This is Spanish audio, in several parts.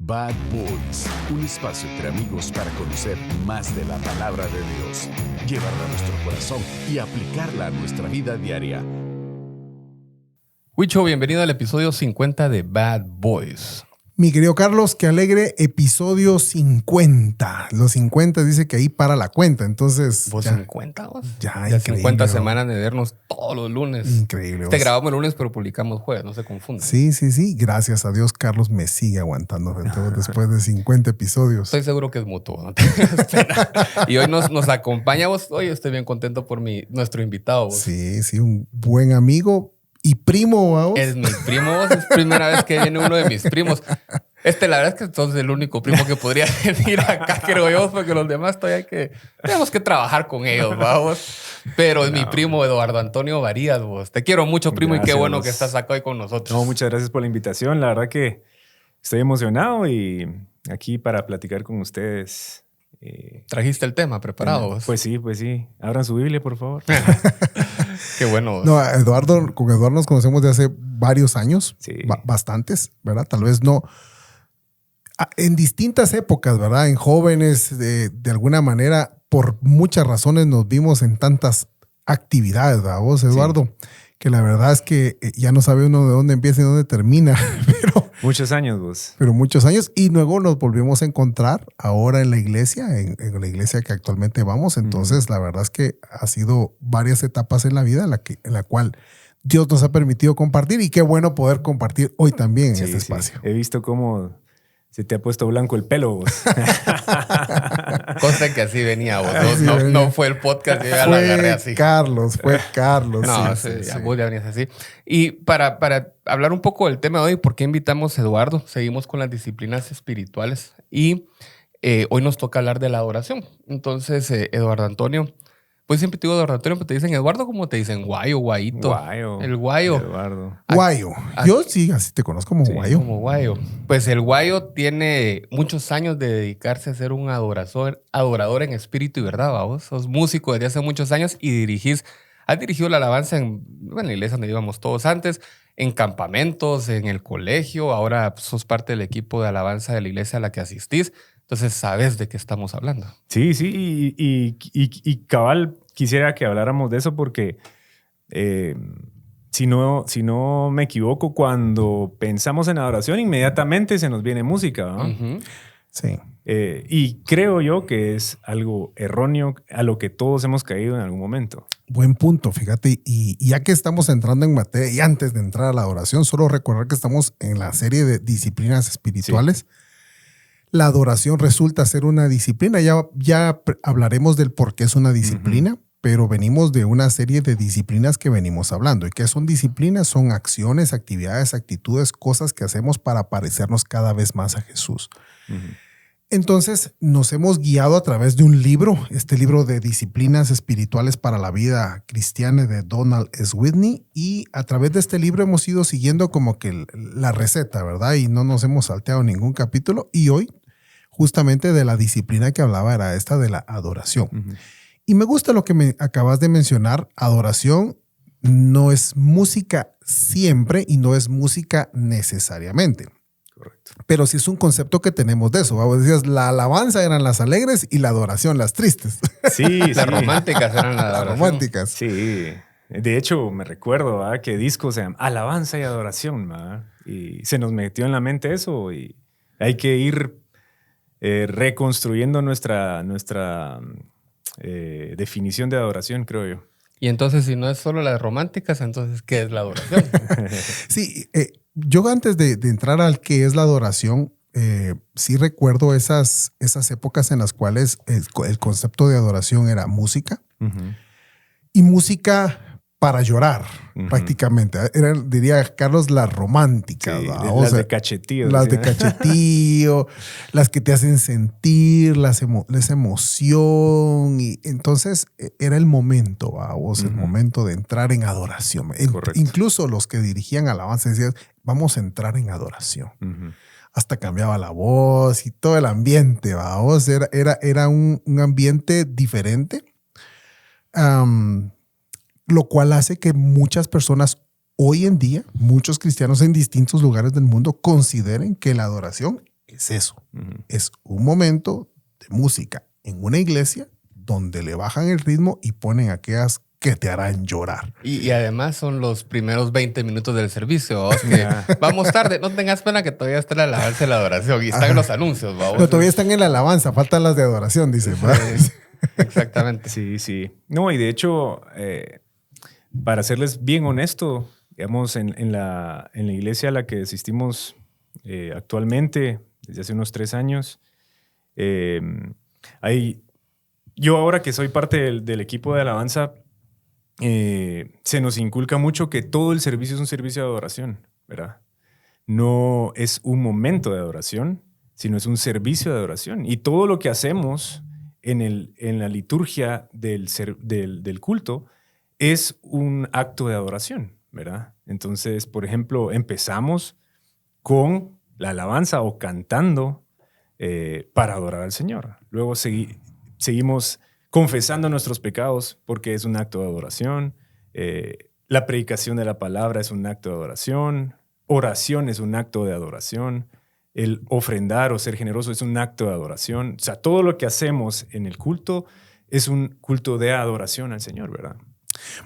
Bad Boys, un espacio entre amigos para conocer más de la palabra de Dios, llevarla a nuestro corazón y aplicarla a nuestra vida diaria. Huicho, bienvenido al episodio 50 de Bad Boys. Mi querido Carlos, qué alegre, episodio 50. Los 50 dice que ahí para la cuenta, entonces... ¿Vos ya, 50 vos? Ya 50 ¿no? semanas de vernos todos los lunes. Increíble. Grabamos el lunes, pero publicamos jueves, no se confundan. Sí. Gracias a Dios, Carlos me sigue aguantando después de 50 episodios. Estoy seguro que es mutuo, no tengas pena. Y hoy nos acompaña vos. Hoy estoy bien contento por nuestro invitado. Vos. Sí, un buen amigo y primo. ¿Vamos? Es mi primo, vos. Es primera vez que viene uno de mis primos. La verdad es que sos el único primo que podría venir acá, creo yo, porque los demás todavía tenemos que trabajar con ellos, vamos. Pero es mi primo Eduardo Antonio Varías, vos. Te quiero mucho, primo, Gracias, y qué bueno vos. que estás acá hoy con nosotros. No, muchas gracias por la invitación. La verdad que estoy emocionado y aquí para platicar con ustedes. ¿Trajiste el tema preparado, vos? Pues sí. Abran su Biblia, por favor. Qué bueno. Vos. No, con Eduardo nos conocemos de hace varios años, Sí. bastantes, ¿verdad? Tal vez no... En distintas épocas, ¿verdad? En jóvenes, de alguna manera, por muchas razones nos vimos en tantas actividades, ¿verdad? Vos, Eduardo, sí. Que la verdad es que ya no sabe uno de dónde empieza y dónde termina, Muchos años, vos. Pero muchos años. Y luego nos volvimos a encontrar ahora en la iglesia, en la iglesia que actualmente vamos. Entonces, la verdad es que ha sido varias etapas en la vida en la cual Dios nos ha permitido compartir, y qué bueno poder compartir hoy también en este espacio. He visto cómo se te ha puesto blanco el pelo, vos. Cosa que así venía, vos. No fue el podcast, yo ya lo agarré así. Fue Carlos. No, vos ya venías así. Y para hablar un poco del tema de hoy, ¿por qué invitamos a Eduardo? Seguimos con las disciplinas espirituales y hoy nos toca hablar de la adoración. Entonces, Eduardo Antonio, pues siempre te digo Eduardo Antonio, pero te dicen Eduardo, ¿cómo te dicen? Guayo, Guayito. Guayo. El Guayo. Eduardo. Guayo. Yo sí, así te conozco como Guayo. Como Guayo. Pues el Guayo tiene muchos años de dedicarse a ser un adorador en espíritu y verdad, vos. Sos músico desde hace muchos años y has dirigido la alabanza en la iglesia donde íbamos todos antes, en campamentos, en el colegio. Ahora sos parte del equipo de alabanza de la iglesia a la que asistís. Entonces sabes de qué estamos hablando. Sí, y cabal, quisiera que habláramos de eso porque si no me equivoco, cuando pensamos en adoración, inmediatamente se nos viene música, ¿no? Uh-huh. Sí. Y creo yo que es algo erróneo a lo que todos hemos caído en algún momento. Buen punto, fíjate. Y ya que estamos entrando en materia, y antes de entrar a la adoración, solo recordar que estamos en la serie de disciplinas espirituales. Sí. La adoración resulta ser una disciplina. Ya hablaremos del por qué es una disciplina, pero venimos de una serie de disciplinas que venimos hablando. ¿Y qué son disciplinas? Son acciones, actividades, actitudes, cosas que hacemos para parecernos cada vez más a Jesús. Entonces, nos hemos guiado a través de un libro, este libro de Disciplinas Espirituales para la Vida Cristiana de Donald S. Whitney, y a través de este libro hemos ido siguiendo como que la receta, ¿verdad? Y no nos hemos salteado ningún capítulo, y hoy justamente de la disciplina que hablaba era esta de la adoración. Y me gusta lo que me acabas de mencionar. Adoración no es música siempre y no es música necesariamente. Correcto. Pero sí es un concepto que tenemos de eso. Vos decías, la alabanza eran las alegres y la adoración las tristes. Sí, las románticas eran las románticas. Sí. De hecho, me recuerdo, ¿verdad?, que discos se llaman Alabanza y Adoración, ¿verdad? Y se nos metió en la mente eso y hay que ir reconstruyendo nuestra definición de adoración, creo yo. Y entonces, si no es solo las románticas, entonces, ¿qué es la adoración? Sí, yo antes de entrar al qué es la adoración, sí recuerdo esas épocas en las cuales el concepto de adoración era música y música para llorar, prácticamente. Diría Carlos, las románticas. Sí, las de cachetío. Las de cachetío, las que te hacen sentir, esa emoción. Y entonces era el momento, el momento de entrar en adoración. Incluso los que dirigían alabanza decían, vamos a entrar en adoración. Hasta cambiaba la voz y todo el ambiente, era un ambiente diferente. Lo cual hace que muchas personas hoy en día, muchos cristianos en distintos lugares del mundo consideren que la adoración es eso. Ujú. Es un momento de música en una iglesia donde le bajan el ritmo y ponen aquellas que te harán llorar. Y además son los primeros 20 minutos del servicio, vamos, que vamos tarde. No tengas pena que todavía está la alabanza y la adoración. Y están los anuncios, vamos. Pero todavía están en la alabanza, faltan las de adoración, dice. Exactamente. Sí, sí. No, y de hecho, para serles bien honesto, digamos, en la iglesia a la que asistimos actualmente, desde hace unos 3 años, yo ahora que soy parte del equipo de alabanza, se nos inculca mucho que todo el servicio es un servicio de adoración, ¿verdad? No es un momento de adoración, sino es un servicio de adoración. Y todo lo que hacemos en la liturgia del culto es un acto de adoración, ¿verdad? Entonces, por ejemplo, empezamos con la alabanza o cantando para adorar al Señor. Luego seguimos confesando nuestros pecados porque es un acto de adoración. La predicación de la palabra es un acto de adoración. Oración es un acto de adoración. El ofrendar o ser generoso es un acto de adoración. O sea, todo lo que hacemos en el culto es un culto de adoración al Señor, ¿verdad?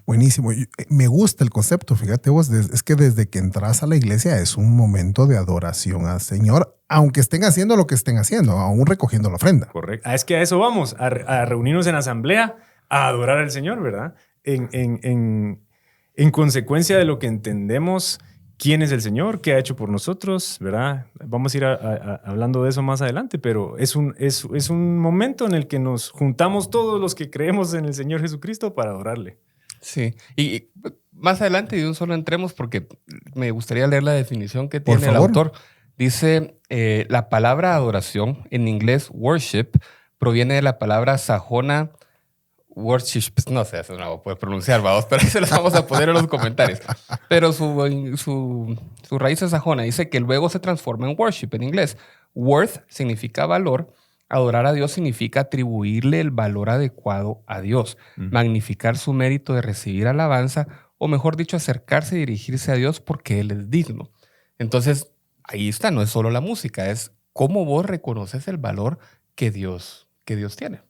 Buenísimo. Me gusta el concepto, fíjate vos, es que desde que entras a la iglesia es un momento de adoración al Señor, aunque estén haciendo lo que estén haciendo, aún recogiendo la ofrenda. Correcto. Es que a eso vamos, a reunirnos en asamblea, a adorar al Señor, ¿verdad? En consecuencia de lo que entendemos quién es el Señor, qué ha hecho por nosotros, ¿verdad? Vamos a ir hablando de eso más adelante, pero es un momento en el que nos juntamos todos los que creemos en el Señor Jesucristo para adorarle. Sí. Y más adelante, de un solo entremos, porque me gustaría leer la definición que tiene el autor. Dice, la palabra adoración, en inglés worship, proviene de la palabra sajona worship. No sé, eso no lo puedo pronunciar, vamos, pero ahí se los vamos a poner en los comentarios. Pero su raíz es sajona. Dice que luego se transforma en worship, en inglés. Worth significa valor. Adorar a Dios significa atribuirle el valor adecuado a Dios, magnificar su mérito de recibir alabanza, o mejor dicho, acercarse y dirigirse a Dios porque Él es digno. Entonces, ahí está, no es solo la música, es cómo vos reconoces el valor que Dios tiene.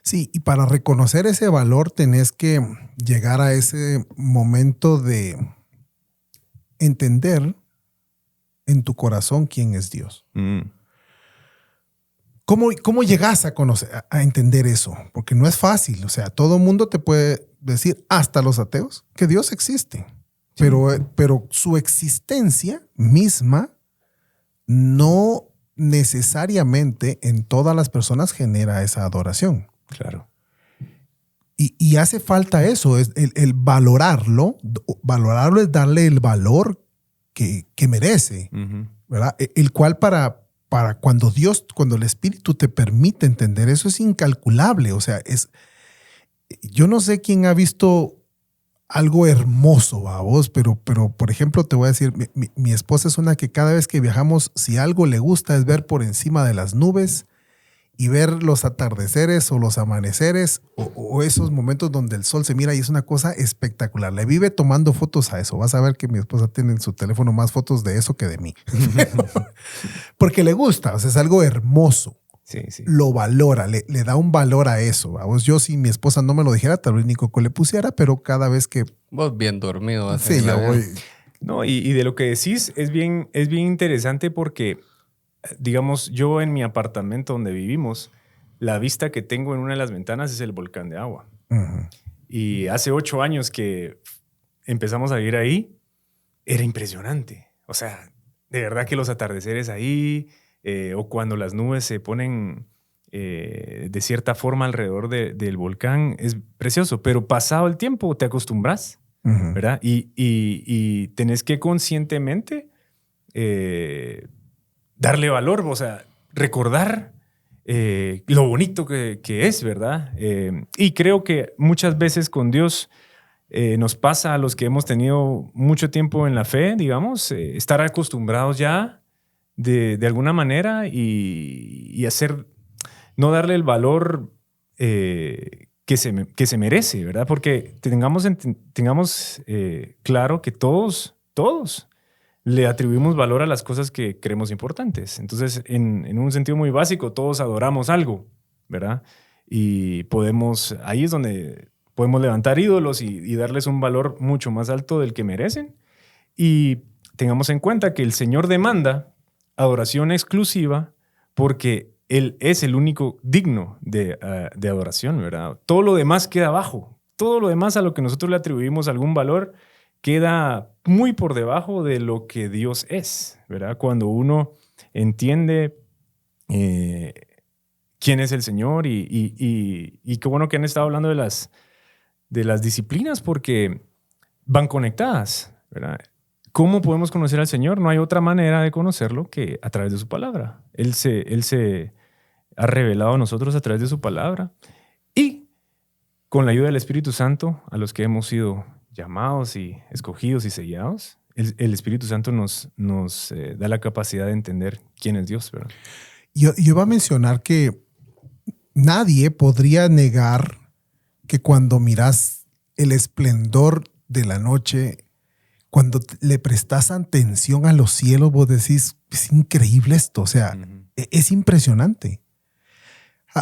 Sí, y para reconocer ese valor tenés que llegar a ese momento de entender en tu corazón quién es Dios. ¿Cómo llegas a conocer, a entender eso? Porque no es fácil. O sea, todo mundo te puede decir, hasta los ateos, que Dios existe. Sí. Pero su existencia misma no necesariamente en todas las personas genera esa adoración. Claro. Y hace falta eso, es el valorarlo. Valorarlo es darle el valor que merece, ¿verdad? El cual para cuando el Espíritu te permite entender eso es incalculable. O sea, yo no sé quién ha visto algo hermoso a vos, pero por ejemplo te voy a decir, mi esposa es una que cada vez que viajamos, si algo le gusta es ver por encima de las nubes y ver los atardeceres o los amaneceres o esos momentos donde el sol se mira y es una cosa espectacular. Le vive tomando fotos a eso. Vas a ver que mi esposa tiene en su teléfono más fotos de eso que de mí. Porque le gusta, o sea, es algo hermoso. Sí, sí. Lo valora, le da un valor a eso. Vamos, yo si mi esposa no me lo dijera, tal vez ni Coco le pusiera, pero cada vez que... Vos bien dormido. Sí, la voy... No, y de lo que decís es bien interesante porque... Digamos, yo en mi apartamento donde vivimos, la vista que tengo en una de las ventanas es el volcán de agua. Y hace 8 años que empezamos a vivir ahí, era impresionante. O sea, de verdad que los atardeceres ahí, o cuando las nubes se ponen de cierta forma alrededor del volcán, es precioso. Pero pasado el tiempo te acostumbras, ¿verdad? Y tenés que conscientemente... darle valor, o sea, recordar lo bonito que es, ¿verdad? Y creo que muchas veces con Dios nos pasa a los que hemos tenido mucho tiempo en la fe, digamos, estar acostumbrados ya de alguna manera y hacer, no darle el valor que se merece, ¿verdad? Porque tengamos claro que todos le atribuimos valor a las cosas que creemos importantes. Entonces, en un sentido muy básico, todos adoramos algo, ¿verdad? Y ahí es donde podemos levantar ídolos y darles un valor mucho más alto del que merecen. Y tengamos en cuenta que el Señor demanda adoración exclusiva porque Él es el único digno de adoración, ¿verdad? Todo lo demás queda abajo. Todo lo demás a lo que nosotros le atribuimos algún valor queda muy por debajo de lo que Dios es, ¿verdad? Cuando uno entiende quién es el Señor y qué bueno que han estado hablando de las disciplinas porque van conectadas, ¿verdad? ¿Cómo podemos conocer al Señor? No hay otra manera de conocerlo que a través de su palabra. Él se ha revelado a nosotros a través de su palabra y con la ayuda del Espíritu Santo, a los que hemos sido llamados y escogidos y sellados, el Espíritu Santo nos da la capacidad de entender quién es Dios, ¿verdad? Yo iba a mencionar que nadie podría negar que cuando miras el esplendor de la noche, cuando le prestas atención a los cielos, vos decís, es increíble esto, o sea, es impresionante.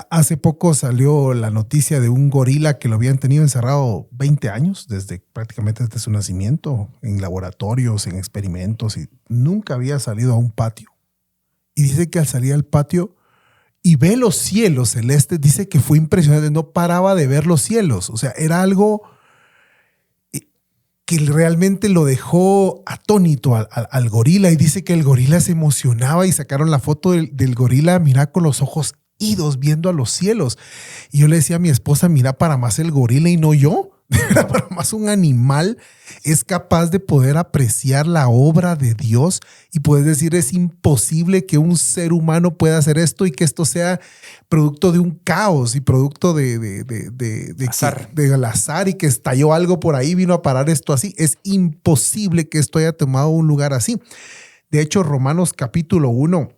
Hace poco salió la noticia de un gorila que lo habían tenido encerrado 20 años, prácticamente desde su nacimiento, en laboratorios, en experimentos, y nunca había salido a un patio. Y dice que al salir al patio y ve los cielos celestes, dice que fue impresionante, no paraba de ver los cielos. O sea, era algo que realmente lo dejó atónito al gorila, y dice que el gorila se emocionaba y sacaron la foto del gorila, mira, con los ojos idos viendo a los cielos. Y yo le decía a mi esposa, mira, para más el gorila y no yo. Para más un animal es capaz de poder apreciar la obra de Dios y puedes decir, es imposible que un ser humano pueda hacer esto y que esto sea producto de un caos y producto del azar y que estalló algo por ahí, vino a parar esto así. Es imposible que esto haya tomado un lugar así. De hecho, Romanos capítulo 1,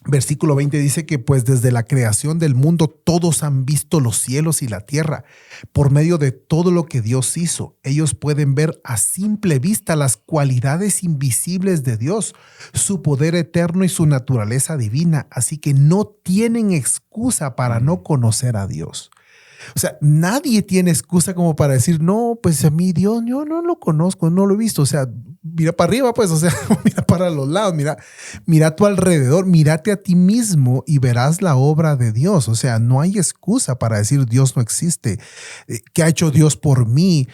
versículo 20 dice que pues desde la creación del mundo todos han visto los cielos y la tierra. Por medio de todo lo que Dios hizo, ellos pueden ver a simple vista las cualidades invisibles de Dios, su poder eterno y su naturaleza divina. Así que no tienen excusa para no conocer a Dios. O sea, nadie tiene excusa como para decir, no, pues a mí Dios, yo no lo conozco, no lo he visto. O sea, mira para arriba, pues, o sea, mira para los lados, mira a tu alrededor, mírate a ti mismo y verás la obra de Dios. O sea, no hay excusa para decir Dios no existe. ¿Qué ha hecho Dios por mí?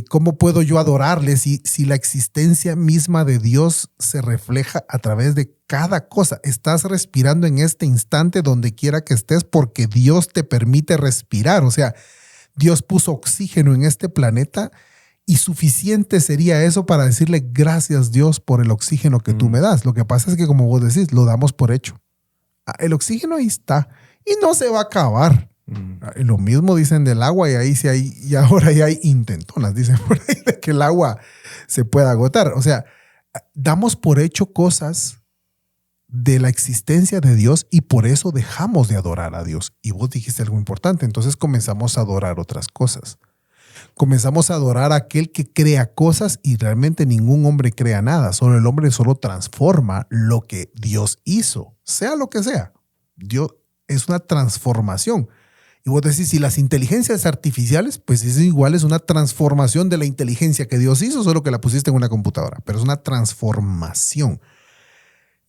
¿Cómo puedo yo adorarle si la existencia misma de Dios se refleja a través de cada cosa? Estás respirando en este instante donde quiera que estés porque Dios te permite respirar. O sea, Dios puso oxígeno en este planeta y suficiente sería eso para decirle gracias Dios por el oxígeno que tú me das. Lo que pasa es que, como vos decís, lo damos por hecho. El oxígeno ahí está y no se va a acabar. Lo mismo dicen del agua y ahí sí hay, y ahora ya hay intentonas, dicen por ahí, de que el agua se pueda agotar. O sea, damos por hecho cosas de la existencia de Dios y por eso dejamos de adorar a Dios. Y vos dijiste algo importante, entonces comenzamos a adorar otras cosas. Comenzamos a adorar a aquel que crea cosas y realmente ningún hombre crea nada. Solo el hombre solo transforma lo que Dios hizo, sea lo que sea. Dios es una transformación. Y vos decís, si las inteligencias artificiales, pues es igual, es una transformación de la inteligencia que Dios hizo, solo que la pusiste en una computadora, pero es una transformación.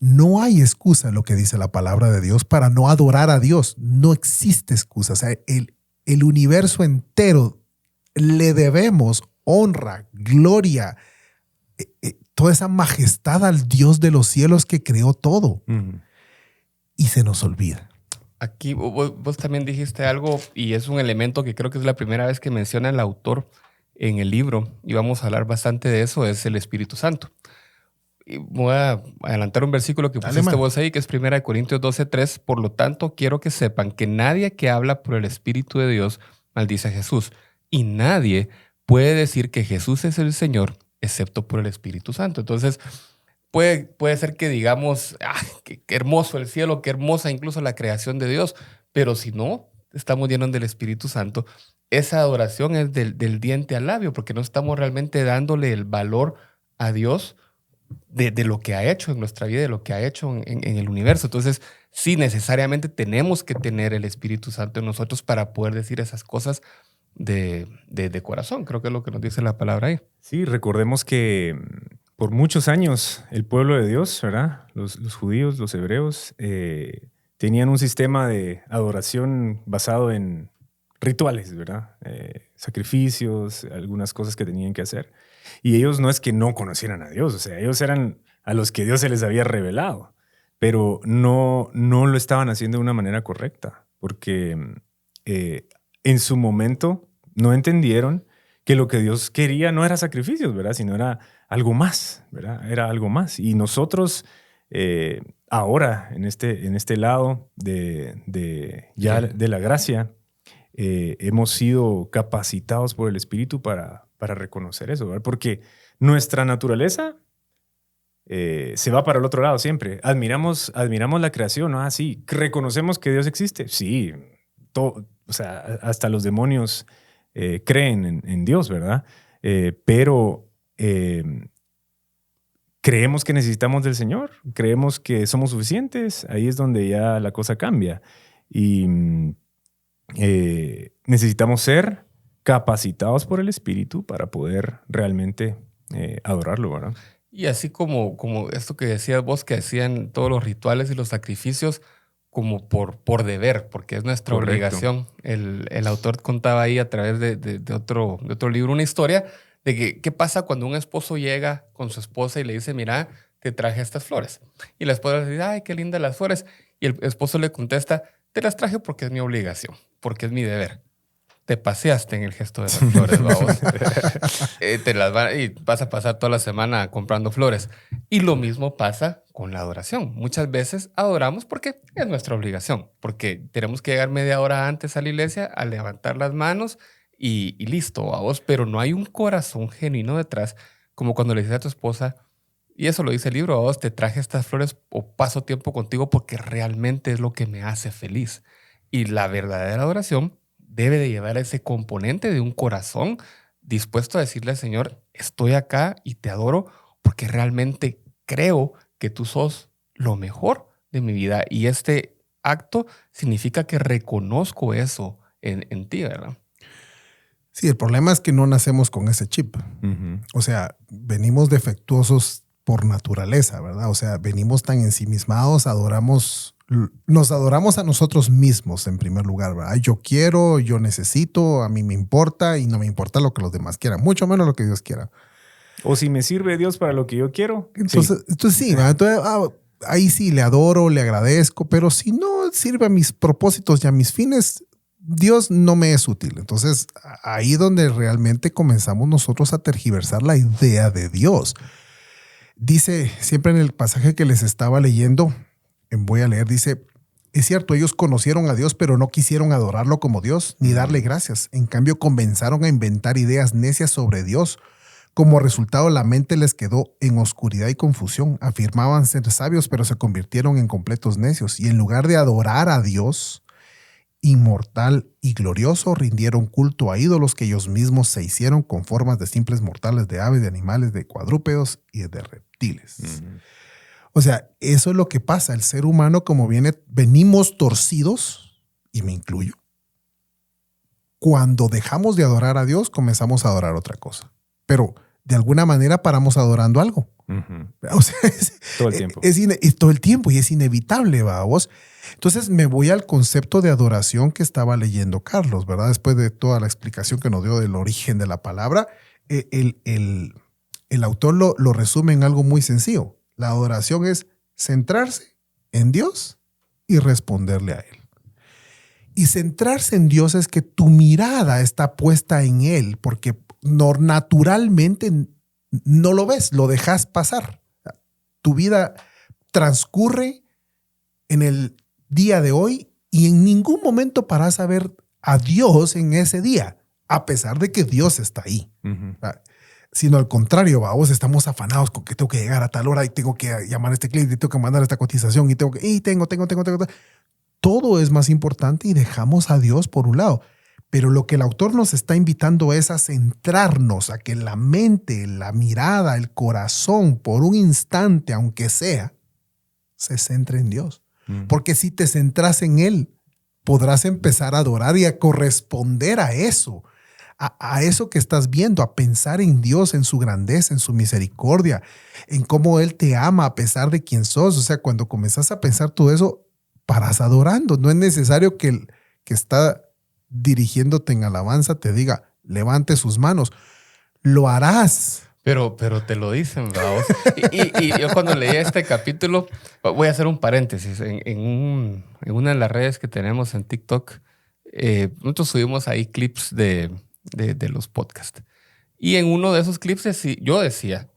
No hay excusa en lo que dice la palabra de Dios para no adorar a Dios. No existe excusa. O sea, el universo entero le debemos honra, gloria, toda esa majestad al Dios de los cielos que creó todo. Y se nos olvida. Aquí vos también dijiste algo y es un elemento que creo que es la primera vez que menciona el autor en el libro y vamos a hablar bastante de eso, es el Espíritu Santo. Y voy a adelantar un versículo que pusiste vos ahí, que es 1 Corintios 12:3. Por lo tanto, quiero que sepan que nadie que habla por el Espíritu de Dios maldice a Jesús. Y nadie puede decir que Jesús es el Señor excepto por el Espíritu Santo. Entonces, puede ser que digamos, qué hermoso el cielo, qué hermosa incluso la creación de Dios. Pero si no estamos llenos del Espíritu Santo, esa adoración es del diente al labio, porque no estamos realmente dándole el valor a Dios de lo que ha hecho en nuestra vida, de lo que ha hecho en el universo. Entonces, sí, necesariamente tenemos que tener el Espíritu Santo en nosotros para poder decir esas cosas de corazón. Creo que es lo que nos dice la palabra ahí. Sí, recordemos que por muchos años el pueblo de Dios, ¿verdad? Los judíos, los hebreos, tenían un sistema de adoración basado en rituales, ¿verdad? Sacrificios, algunas cosas que tenían que hacer. Y ellos no es que no conocieran a Dios, o sea, ellos eran a los que Dios se les había revelado, pero no lo estaban haciendo de una manera correcta, porque en su momento no entendieron que lo que Dios quería no era sacrificios, ¿verdad? Sino era algo más, ¿verdad? Era algo más. Y nosotros ahora, en este lado de la gracia, hemos sido capacitados por el Espíritu para reconocer eso, ¿verdad? Porque nuestra naturaleza se va para el otro lado siempre. Admiramos la creación, ¿no? Ah, sí. ¿Reconocemos que Dios existe? Sí. O sea, hasta los demonios creen en Dios, ¿verdad? Pero creemos que necesitamos del Señor, creemos que somos suficientes. Ahí es donde ya la cosa cambia. Y necesitamos ser capacitados por el Espíritu para poder realmente adorarlo, ¿verdad? Y así como esto que decías vos, que hacían todos los rituales y los sacrificios como por deber, porque es nuestra Correcto. obligación. El autor contaba ahí a través de otro libro una historia de que qué pasa cuando un esposo llega con su esposa y le dice, mira, te traje estas flores. Y la esposa le dice, ay, qué lindas las flores. Y el esposo le contesta, te las traje porque es mi obligación, porque es mi deber. Te paseaste en el gesto de las flores, vamos. Y vas a pasar toda la semana comprando flores. Y lo mismo pasa con la adoración. Muchas veces adoramos porque es nuestra obligación, porque tenemos que llegar media hora antes a la iglesia a levantar las manos y listo, vamos. Pero no hay un corazón genuino detrás, como cuando le dices a tu esposa, y eso lo dice el libro, vamos, te traje estas flores o paso tiempo contigo porque realmente es lo que me hace feliz. Y la verdadera adoración debe de llevar ese componente de un corazón dispuesto a decirle al Señor, estoy acá y te adoro porque realmente creo que tú sos lo mejor de mi vida. Y este acto significa que reconozco eso en ti, ¿verdad? Sí, el problema es que no nacemos con ese chip. Uh-huh. O sea, venimos defectuosos por naturaleza, ¿verdad? O sea, venimos tan ensimismados, nos adoramos a nosotros mismos en primer lugar, ¿verdad? Yo quiero, yo necesito, a mí me importa y no me importa lo que los demás quieran, mucho menos lo que Dios quiera. O si me sirve Dios para lo que yo quiero. Entonces sí, ¿verdad? Entonces, ahí sí le adoro, le agradezco, pero si no sirve a mis propósitos y a mis fines, Dios no me es útil. Entonces, ahí donde realmente comenzamos nosotros a tergiversar la idea de Dios. Dice siempre en el pasaje que les estaba leyendo, voy a leer, dice, es cierto, ellos conocieron a Dios, pero no quisieron adorarlo como Dios ni darle gracias. En cambio, comenzaron a inventar ideas necias sobre Dios. Como resultado, la mente les quedó en oscuridad y confusión. Afirmaban ser sabios, pero se convirtieron en completos necios. Y en lugar de adorar a Dios, inmortal y glorioso, rindieron culto a ídolos que ellos mismos se hicieron con formas de simples mortales, de aves, de animales, de cuadrúpedos y de reptiles. Uh-huh. O sea, eso es lo que pasa. El ser humano, como venimos torcidos, y me incluyo. Cuando dejamos de adorar a Dios, comenzamos a adorar otra cosa. Pero de alguna manera paramos adorando algo. Uh-huh. O sea, todo el tiempo. Todo el tiempo y es inevitable, vamos. Entonces me voy al concepto de adoración que estaba leyendo Carlos, ¿verdad? Después de toda la explicación que nos dio del origen de la palabra, el autor lo resume en algo muy sencillo. La adoración es centrarse en Dios y responderle a Él. Y centrarse en Dios es que tu mirada está puesta en Él, porque naturalmente no lo ves, lo dejas pasar. Tu vida transcurre en el día de hoy y en ningún momento paras a ver a Dios en ese día, a pesar de que Dios está ahí. Uh-huh. Sino al contrario, vamos, estamos afanados con que tengo que llegar a tal hora y tengo que llamar a este cliente y tengo que mandar esta cotización y tengo. Todo es más importante y dejamos a Dios por un lado. Pero lo que el autor nos está invitando es a centrarnos, a que la mente, la mirada, el corazón, por un instante, aunque sea, se centre en Dios. Porque si te centras en Él, podrás empezar a adorar y a corresponder a eso. A eso que estás viendo, a pensar en Dios, en su grandeza, en su misericordia, en cómo Él te ama a pesar de quién sos. O sea, cuando comenzás a pensar todo eso, paras adorando. No es necesario que el que está dirigiéndote en alabanza te diga, levante sus manos. Lo harás. Pero te lo dicen, vamos. Y yo cuando leí este capítulo, voy a hacer un paréntesis. En una de las redes que tenemos en TikTok, nosotros subimos ahí clips de los podcasts. Y en uno de esos clips yo decía,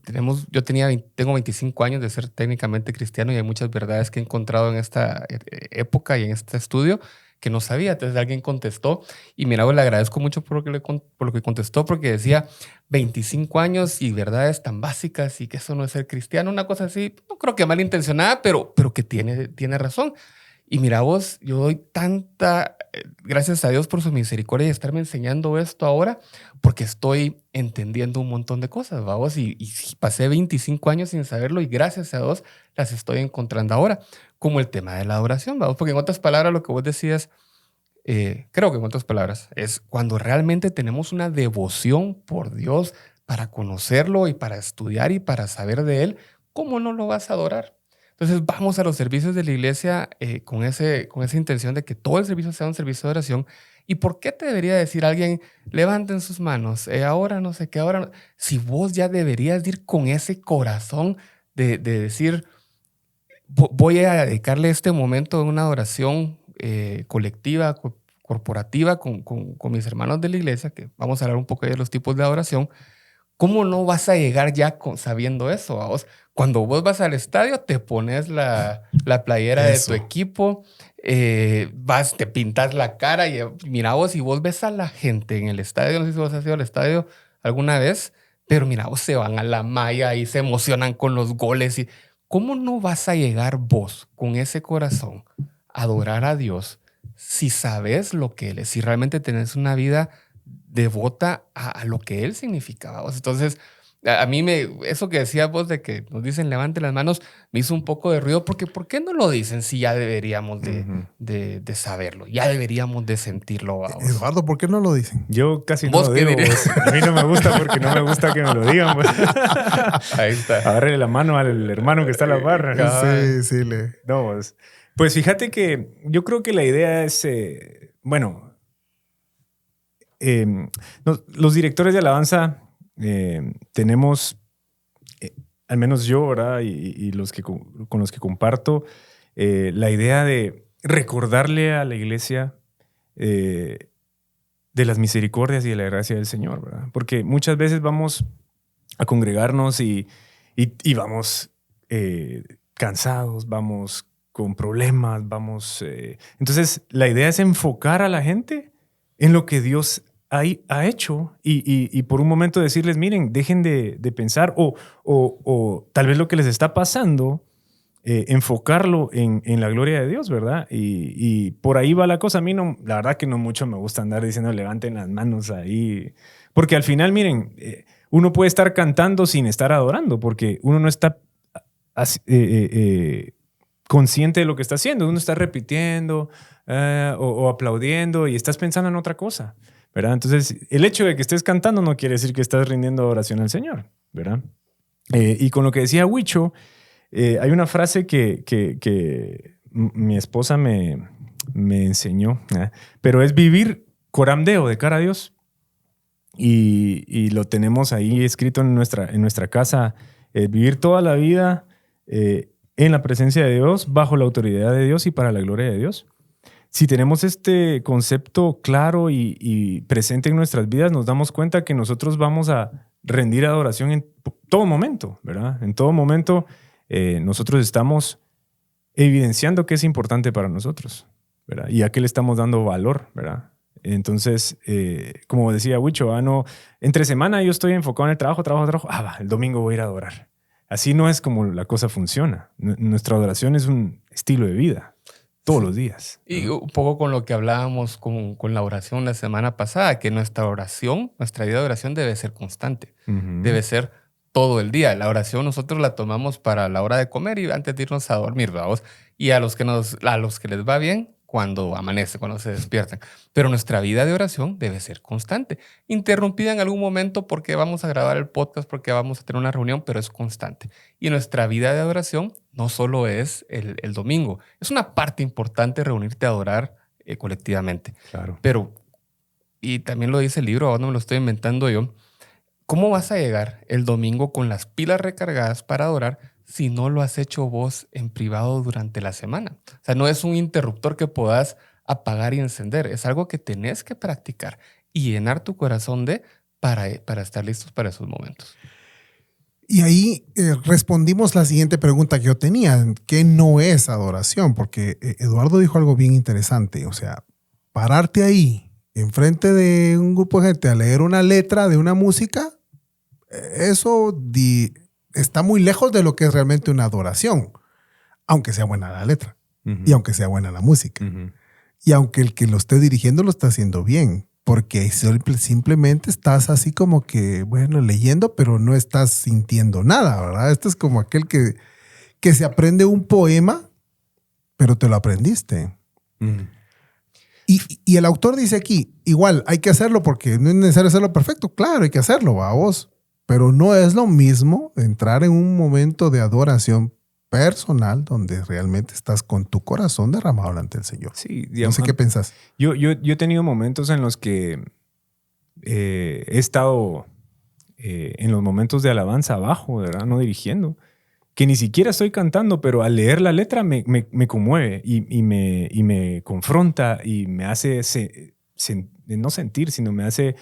tengo 25 años de ser técnicamente cristiano y hay muchas verdades que he encontrado en esta época y en este estudio que no sabía. Entonces alguien contestó y mira, le agradezco mucho por lo que contestó, porque decía 25 años y verdades tan básicas y que eso no es ser cristiano, una cosa así, no creo que malintencionada, pero que tiene razón. Y mira vos, yo doy gracias a Dios por su misericordia de estarme enseñando esto ahora, porque estoy entendiendo un montón de cosas, vamos, y pasé 25 años sin saberlo y gracias a Dios las estoy encontrando ahora, como el tema de la adoración, vamos, porque en otras palabras lo que vos decías, creo que en otras palabras, es cuando realmente tenemos una devoción por Dios para conocerlo y para estudiar y para saber de Él, ¿cómo no lo vas a adorar? Entonces vamos a los servicios de la iglesia con esa intención de que todo el servicio sea un servicio de oración. ¿Y por qué te debería decir alguien, levanten sus manos, ahora no sé qué, ahora no? Si vos ya deberías ir con ese corazón de decir, voy a dedicarle este momento a una oración colectiva, corporativa con mis hermanos de la iglesia, que vamos a hablar un poco de los tipos de adoración. ¿Cómo no vas a llegar ya sabiendo eso? ¿Vos? Cuando vos vas al estadio, te pones la playera de tu equipo, te pintas la cara y mira vos, y vos ves a la gente en el estadio, no sé si vos has ido al estadio alguna vez, pero mira vos, se van a la malla y se emocionan con los goles. ¿Cómo no vas a llegar vos con ese corazón a adorar a Dios si sabes lo que Él es, si realmente tenés una vida devota a lo que Él significaba? Entonces, a mí eso que decías vos de que nos dicen levante las manos, me hizo un poco de ruido, porque ¿por qué no lo dicen si ya deberíamos de saberlo? Ya deberíamos de sentirlo. Vamos. Eduardo, ¿por qué no lo dicen? Yo casi no lo digo. A mí no me gusta porque no me gusta que me lo digan. Pues. Ahí está. Agárrele la mano al hermano que está a la barra. Sí. No, pues fíjate que yo creo que la idea es, los directores de alabanza tenemos, al menos yo, ¿verdad? Y los que con los que comparto, la idea de recordarle a la iglesia de las misericordias y de la gracia del Señor, ¿verdad? Porque muchas veces vamos a congregarnos y vamos cansados, vamos con problemas, entonces la idea es enfocar a la gente en lo que Dios ha hecho y por un momento decirles, miren, dejen de pensar o tal vez lo que les está pasando, enfocarlo en la gloria de Dios, ¿verdad? Y por ahí va la cosa. A mí la verdad que no mucho me gusta andar diciendo levanten las manos ahí, porque al final, miren, uno puede estar cantando sin estar adorando, porque uno no está consciente de lo que está haciendo. Uno está repitiendo o aplaudiendo y estás pensando en otra cosa, ¿verdad? Entonces, el hecho de que estés cantando no quiere decir que estás rindiendo oración al Señor, ¿verdad? Y con lo que decía Huicho, hay una frase que mi esposa me enseñó, pero es vivir coram Deo, de cara a Dios. Y lo tenemos ahí escrito en nuestra casa, vivir toda la vida en la presencia de Dios, bajo la autoridad de Dios y para la gloria de Dios. Si tenemos este concepto claro y presente en nuestras vidas, nos damos cuenta que nosotros vamos a rendir adoración en todo momento, ¿verdad? En todo momento nosotros estamos evidenciando que es importante para nosotros, ¿verdad? Y a qué le estamos dando valor, ¿verdad? Entonces, como decía Huicho, entre semana yo estoy enfocado en el trabajo, el domingo voy a ir a adorar. Así no es como la cosa funciona. Nuestra adoración es un estilo de vida. todos los días. Y un poco con lo que hablábamos con la oración la semana pasada, que nuestra oración, nuestra vida de oración debe ser constante, debe ser todo el día. La oración nosotros la tomamos para la hora de comer y antes de irnos a dormir, ¿vamos? Y a los que les va bien, cuando amanece, cuando se despiertan. Pero nuestra vida de oración debe ser constante, interrumpida en algún momento porque vamos a grabar el podcast, porque vamos a tener una reunión, pero es constante. Y nuestra vida de oración no solo es el domingo, es una parte importante reunirte a adorar colectivamente. Claro. Pero, y también lo dice el libro, ahora no me lo estoy inventando yo, ¿cómo vas a llegar el domingo con las pilas recargadas para adorar si no lo has hecho vos en privado durante la semana? O sea, no es un interruptor que puedas apagar y encender. Es algo que tenés que practicar y llenar tu corazón para estar listos para esos momentos. Y ahí respondimos la siguiente pregunta que yo tenía. ¿Qué no es adoración? Porque Eduardo dijo algo bien interesante. O sea, pararte ahí enfrente de un grupo de gente a leer una letra de una música, eso está muy lejos de lo que es realmente una adoración, aunque sea buena la letra y aunque sea buena la música. Y aunque el que lo esté dirigiendo lo está haciendo bien, porque simplemente estás así como que, bueno, leyendo, pero no estás sintiendo nada, ¿verdad? Esto es como aquel que se aprende un poema, pero te lo aprendiste. Y el autor dice aquí, igual, hay que hacerlo porque no es necesario hacerlo perfecto. Claro, hay que hacerlo, vos. Pero no es lo mismo entrar en un momento de adoración personal donde realmente estás con tu corazón derramado delante del Señor. Sí, digamos, no sé qué pensás. Yo he tenido momentos en los que he estado en los momentos de alabanza abajo, ¿verdad? No dirigiendo, que ni siquiera estoy cantando, pero al leer la letra me conmueve y me confronta y me hace no sentir, sino me hace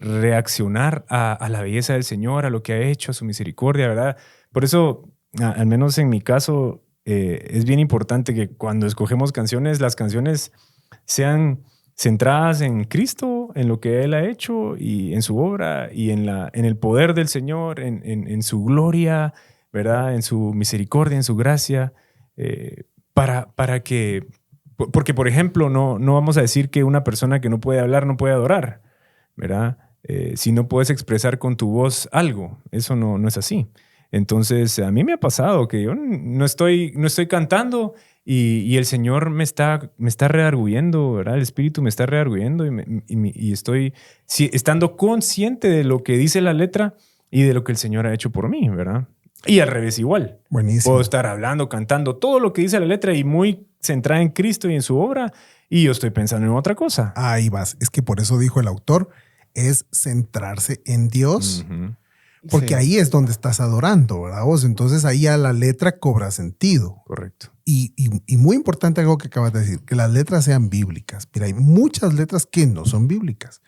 reaccionar a la belleza del Señor, a lo que ha hecho, a su misericordia, ¿verdad? Por eso, al menos en mi caso, es bien importante que cuando escogemos canciones, las canciones sean centradas en Cristo, en lo que Él ha hecho y en su obra y en el poder del Señor, en su gloria, ¿verdad? En su misericordia, en su gracia, para que... Porque, por ejemplo, no vamos a decir que una persona que no puede hablar no puede adorar, ¿verdad? Si no puedes expresar con tu voz algo, eso no es así. Entonces, a mí me ha pasado que yo no estoy cantando y el Señor me está redarguyendo, ¿verdad? El Espíritu me está redarguyendo y estoy estando consciente de lo que dice la letra y de lo que el Señor ha hecho por mí, ¿verdad? Y al revés igual. Buenísimo. Puedo estar hablando, cantando todo lo que dice la letra y muy centrada en Cristo y en su obra y yo estoy pensando en otra cosa. Ahí vas. Es que por eso dijo el autor, es centrarse en Dios. Porque ahí es donde estás adorando, ¿verdad vos? Entonces ahí a la letra cobra sentido. Correcto. Y muy importante algo que acabas de decir, que las letras sean bíblicas. Mira, hay muchas letras que no son bíblicas.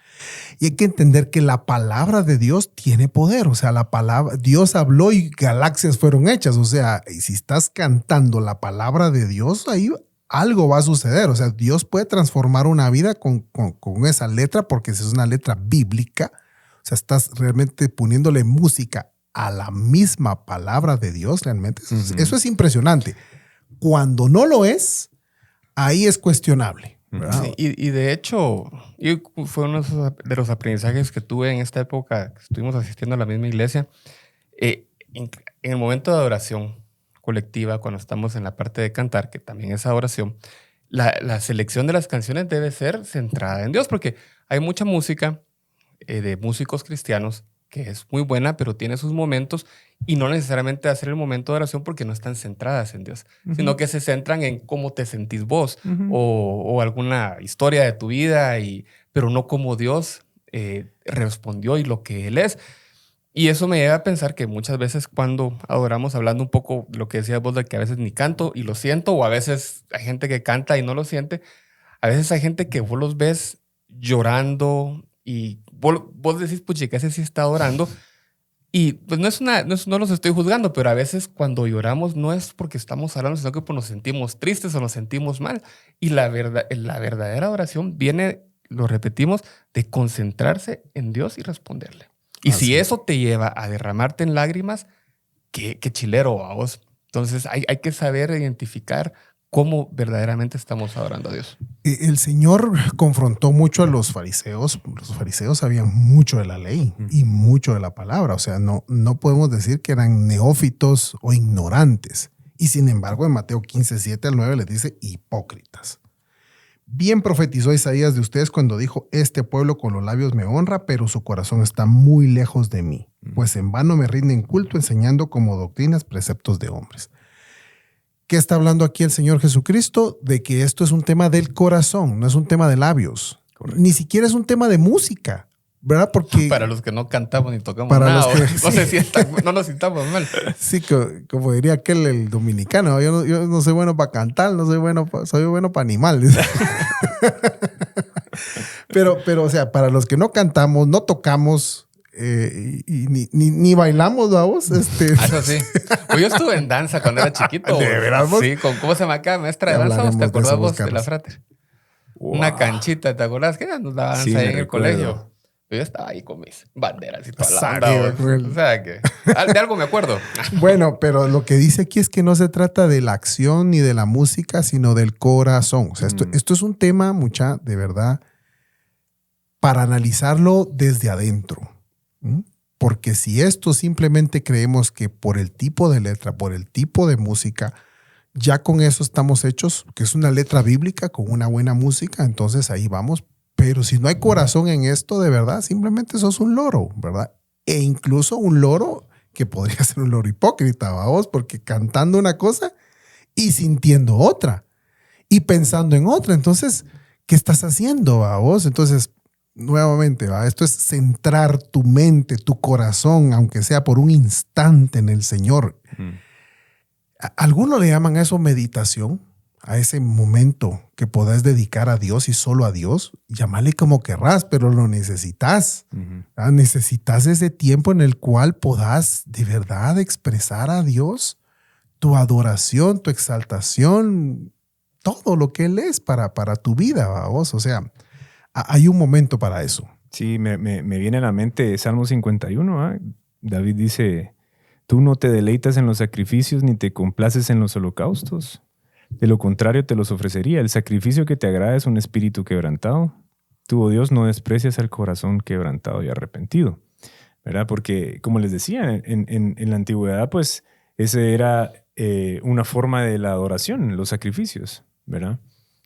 Y hay que entender que la palabra de Dios tiene poder. O sea, la palabra, Dios habló y galaxias fueron hechas. O sea, y si estás cantando la palabra de Dios, ahí algo va a suceder. O sea, Dios puede transformar una vida con esa letra, porque si es una letra bíblica, o sea, estás realmente poniéndole música a la misma palabra de Dios, realmente. Eso es impresionante. Cuando no lo es, ahí es cuestionable. Sí, y de hecho, fue uno de los aprendizajes que tuve en esta época, que estuvimos asistiendo a la misma iglesia. En el momento de adoración colectiva, cuando estamos en la parte de cantar, que también es adoración, la selección de las canciones debe ser centrada en Dios, porque hay mucha música de músicos cristianos que es muy buena, pero tiene sus momentos y no necesariamente hacer el momento de oración porque no están centradas en Dios, sino que se centran en cómo te sentís vos o alguna historia de tu vida, pero no cómo Dios respondió y lo que Él es. Y eso me lleva a pensar que muchas veces cuando adoramos, hablando un poco de lo que decías vos, de que a veces ni canto y lo siento, o a veces hay gente que canta y no lo siente, a veces hay gente que vos los ves llorando y vos decís, puchica, ese sí está adorando. Y pues no los estoy juzgando, pero a veces cuando lloramos no es porque estamos hablando, sino que pues nos sentimos tristes o nos sentimos mal. Y la verdadera oración viene, lo repetimos, de concentrarse en Dios y responderle. Y si eso te lleva a derramarte en lágrimas, qué chilero a vos. Entonces hay que saber identificar cómo verdaderamente estamos adorando a Dios. El Señor confrontó mucho a los fariseos. Los fariseos sabían mucho de la ley y mucho de la palabra. O sea, no podemos decir que eran neófitos o ignorantes. Y sin embargo, en Mateo 15, 7 al 9 les dice hipócritas. Bien profetizó Isaías de ustedes cuando dijo: este pueblo con los labios me honra, pero su corazón está muy lejos de mí, pues en vano me rinden culto enseñando como doctrinas preceptos de hombres. ¿Qué está hablando aquí el Señor Jesucristo? De que esto es un tema del corazón, no es un tema de labios. Correcto. Ni siquiera es un tema de música, ¿verdad? Porque para los que no cantamos ni tocamos para nada, los que, no sé si no nos sintamos mal. Sí, como diría aquel, el dominicano, yo no soy bueno para cantar, soy bueno para animal. pero, o sea, para los que no cantamos, no tocamos y ni bailamos, vamos. Eso sí. Pues yo estuve en danza cuando era chiquito. ¿De veras? Sí, ¿cómo se llama acá? Maestra de danza, ¿te acordás vos de la frater? Wow. Una canchita, ¿te acordás que nos daban danza ahí en el colegio? Yo estaba ahí con mis banderas y toda la onda. O sea que de algo me acuerdo. Bueno, pero lo que dice aquí es que no se trata de la acción ni de la música, sino del corazón. O sea, esto es un tema, mucha, de verdad, para analizarlo desde adentro. Porque si esto simplemente creemos que por el tipo de letra, por el tipo de música, ya con eso estamos hechos, que es una letra bíblica con una buena música, entonces ahí vamos. Pero si no hay corazón en esto, de verdad, simplemente sos un loro, ¿verdad? E incluso un loro que podría ser un loro hipócrita, ¿vamos? Porque cantando una cosa y sintiendo otra y pensando en otra. Entonces, ¿qué estás haciendo, vamos? Entonces, nuevamente, ¿va? Esto es centrar tu mente, tu corazón, aunque sea por un instante en el Señor. Algunos le llaman a eso meditación, a ese momento que podés dedicar a Dios y solo a Dios. Llámale como querrás, pero lo necesitas. Necesitas ese tiempo en el cual podás de verdad expresar a Dios tu adoración, tu exaltación, todo lo que Él es para tu vida, ¿vos? O sea, hay un momento para eso. Sí, me viene a la mente Salmo 51. David dice: tú no te deleitas en los sacrificios ni te complaces en los holocaustos. De lo contrario te los ofrecería. El sacrificio que te agrada es un espíritu quebrantado. Tú, oh Dios, no desprecias al corazón quebrantado y arrepentido, ¿verdad? Porque, como les decía, en la antigüedad, pues, ese era una forma de la adoración, los sacrificios, ¿verdad?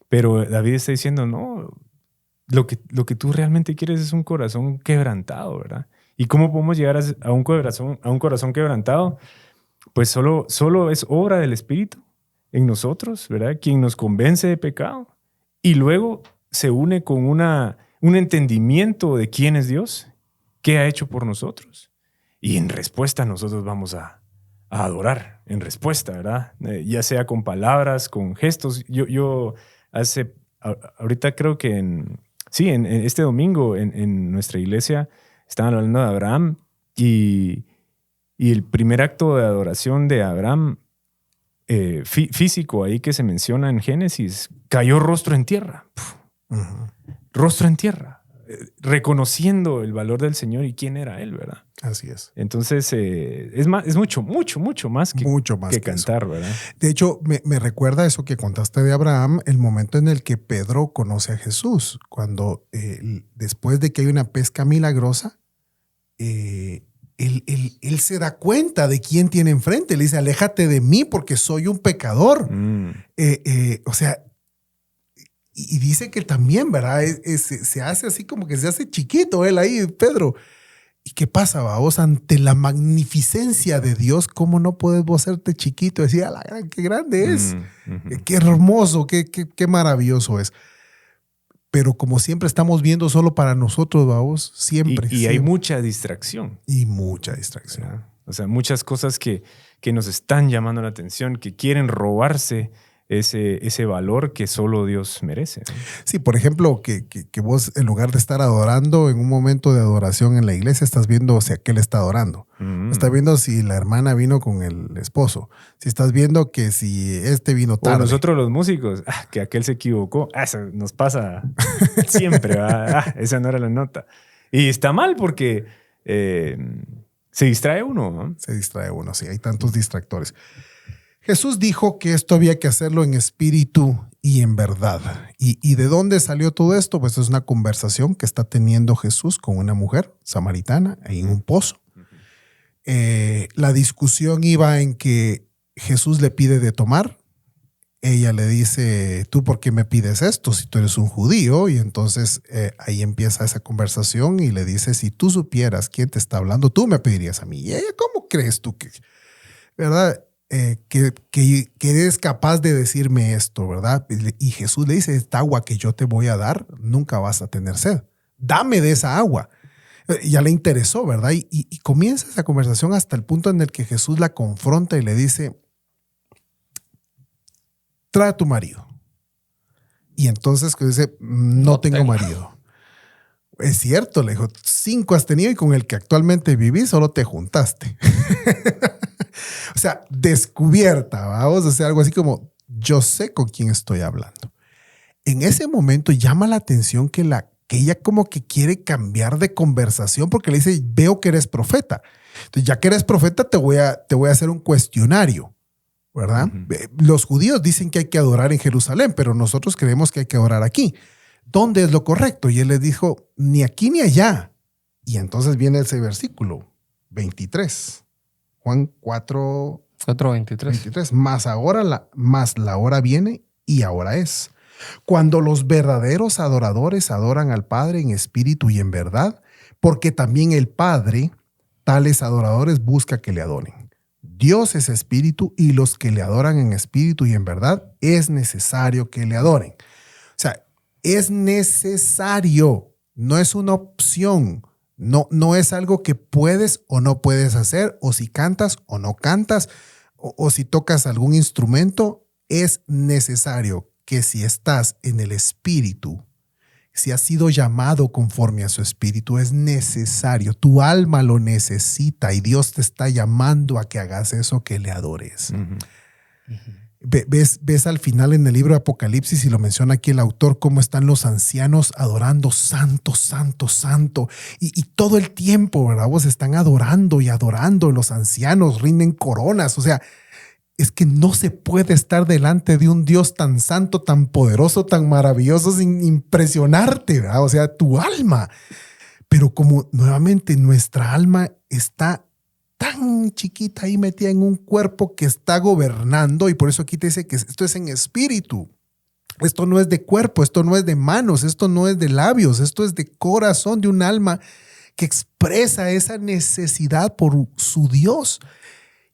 Pero David está diciendo, no, lo que tú realmente quieres es un corazón quebrantado, ¿verdad? ¿Y cómo podemos llegar a un corazón quebrantado? Pues solo es obra del Espíritu en nosotros, ¿verdad? Quien nos convence de pecado y luego se une con un entendimiento de quién es Dios, qué ha hecho por nosotros. Y en respuesta nosotros vamos a adorar, en respuesta, ¿verdad? Ya sea con palabras, con gestos. Yo ahorita creo que en este domingo en nuestra iglesia estaban hablando de Abraham y el primer acto de adoración de Abraham físico ahí que se menciona en Génesis, cayó rostro en tierra. Rostro en tierra, reconociendo el valor del Señor y quién era Él, ¿verdad? Así es. Entonces, es mucho más que cantar, eso, ¿verdad? De hecho, me recuerda eso que contaste de Abraham, el momento en el que Pedro conoce a Jesús, cuando después de que hay una pesca milagrosa, él se da cuenta de quién tiene enfrente. Le dice, aléjate de mí porque soy un pecador. O sea, y dice que también, ¿verdad? Se hace así como que se hace chiquito él ahí, Pedro. ¿Y qué pasa, vos? Ante la magnificencia de Dios, ¿cómo no puedes vos hacerte chiquito? Decir, qué grande es, qué hermoso, qué maravilloso es. Pero como siempre estamos viendo solo para nosotros, vamos, siempre. Y hay mucha distracción. Y mucha distracción. O sea, muchas cosas que nos están llamando la atención, que quieren robarse ese valor que solo Dios merece. Sí, por ejemplo, que vos en lugar de estar adorando en un momento de adoración en la iglesia, estás viendo si aquel está adorando. Estás viendo si la hermana vino con el esposo. Si estás viendo que si este vino tarde. O nosotros los músicos, que aquel se equivocó. Eso nos pasa siempre. Esa no era la nota. Y está mal porque se distrae uno, ¿no? Se distrae uno, sí. Hay tantos distractores. Jesús dijo que esto había que hacerlo en espíritu y en verdad. ¿Y de dónde salió todo esto? Pues es una conversación que está teniendo Jesús con una mujer samaritana en un pozo. La discusión iba en que Jesús le pide de tomar. Ella le dice, ¿tú por qué me pides esto si tú eres un judío? Y entonces ahí empieza esa conversación y le dice, si tú supieras quién te está hablando, tú me pedirías a mí. Y ella, ¿cómo crees tú que, verdad? Que eres capaz de decirme esto, ¿verdad? Y Jesús le dice, esta agua que yo te voy a dar, nunca vas a tener sed. Dame de esa agua. Ya le interesó, ¿verdad? Y comienza esa conversación hasta el punto en el que Jesús la confronta y le dice, trae a tu marido. Y entonces dice, no tengo marido. Es cierto, le dijo, 5 has tenido y con el que actualmente vivís solo te juntaste. O sea, descubierta, vamos a hacer algo así como, yo sé con quién estoy hablando. En ese momento llama la atención que ella como que quiere cambiar de conversación porque le dice, veo que eres profeta. Entonces, ya que eres profeta, te voy a hacer un cuestionario, ¿verdad? Los judíos dicen que hay que adorar en Jerusalén, pero nosotros creemos que hay que adorar aquí. ¿Dónde es lo correcto? Y él le dijo, ni aquí ni allá. Y entonces viene ese versículo 23. Juan 4:23. Más la hora viene y ahora es. Cuando los verdaderos adoradores adoran al Padre en espíritu y en verdad, porque también el Padre, tales adoradores, busca que le adoren. Dios es espíritu y los que le adoran en espíritu y en verdad es necesario que le adoren. O sea, es necesario, no es una opción. No es algo que puedes o no puedes hacer, o si cantas o no cantas, o si tocas algún instrumento, es necesario que si estás en el espíritu, si has sido llamado conforme a su espíritu, es necesario, tu alma lo necesita y Dios te está llamando a que hagas eso, que le adores. Ves al final en el libro de Apocalipsis, y lo menciona aquí el autor, cómo están los ancianos adorando, santo, santo, santo. Y todo el tiempo, ¿verdad? Vos están adorando y adorando. Los ancianos rinden coronas. O sea, es que no se puede estar delante de un Dios tan santo, tan poderoso, tan maravilloso sin impresionarte, ¿verdad? O sea, tu alma. Pero como nuevamente nuestra alma está tan chiquita ahí metida en un cuerpo que está gobernando, y por eso aquí te dice que esto es en espíritu. Esto no es de cuerpo, esto no es de manos, esto no es de labios, esto es de corazón, de un alma que expresa esa necesidad por su Dios.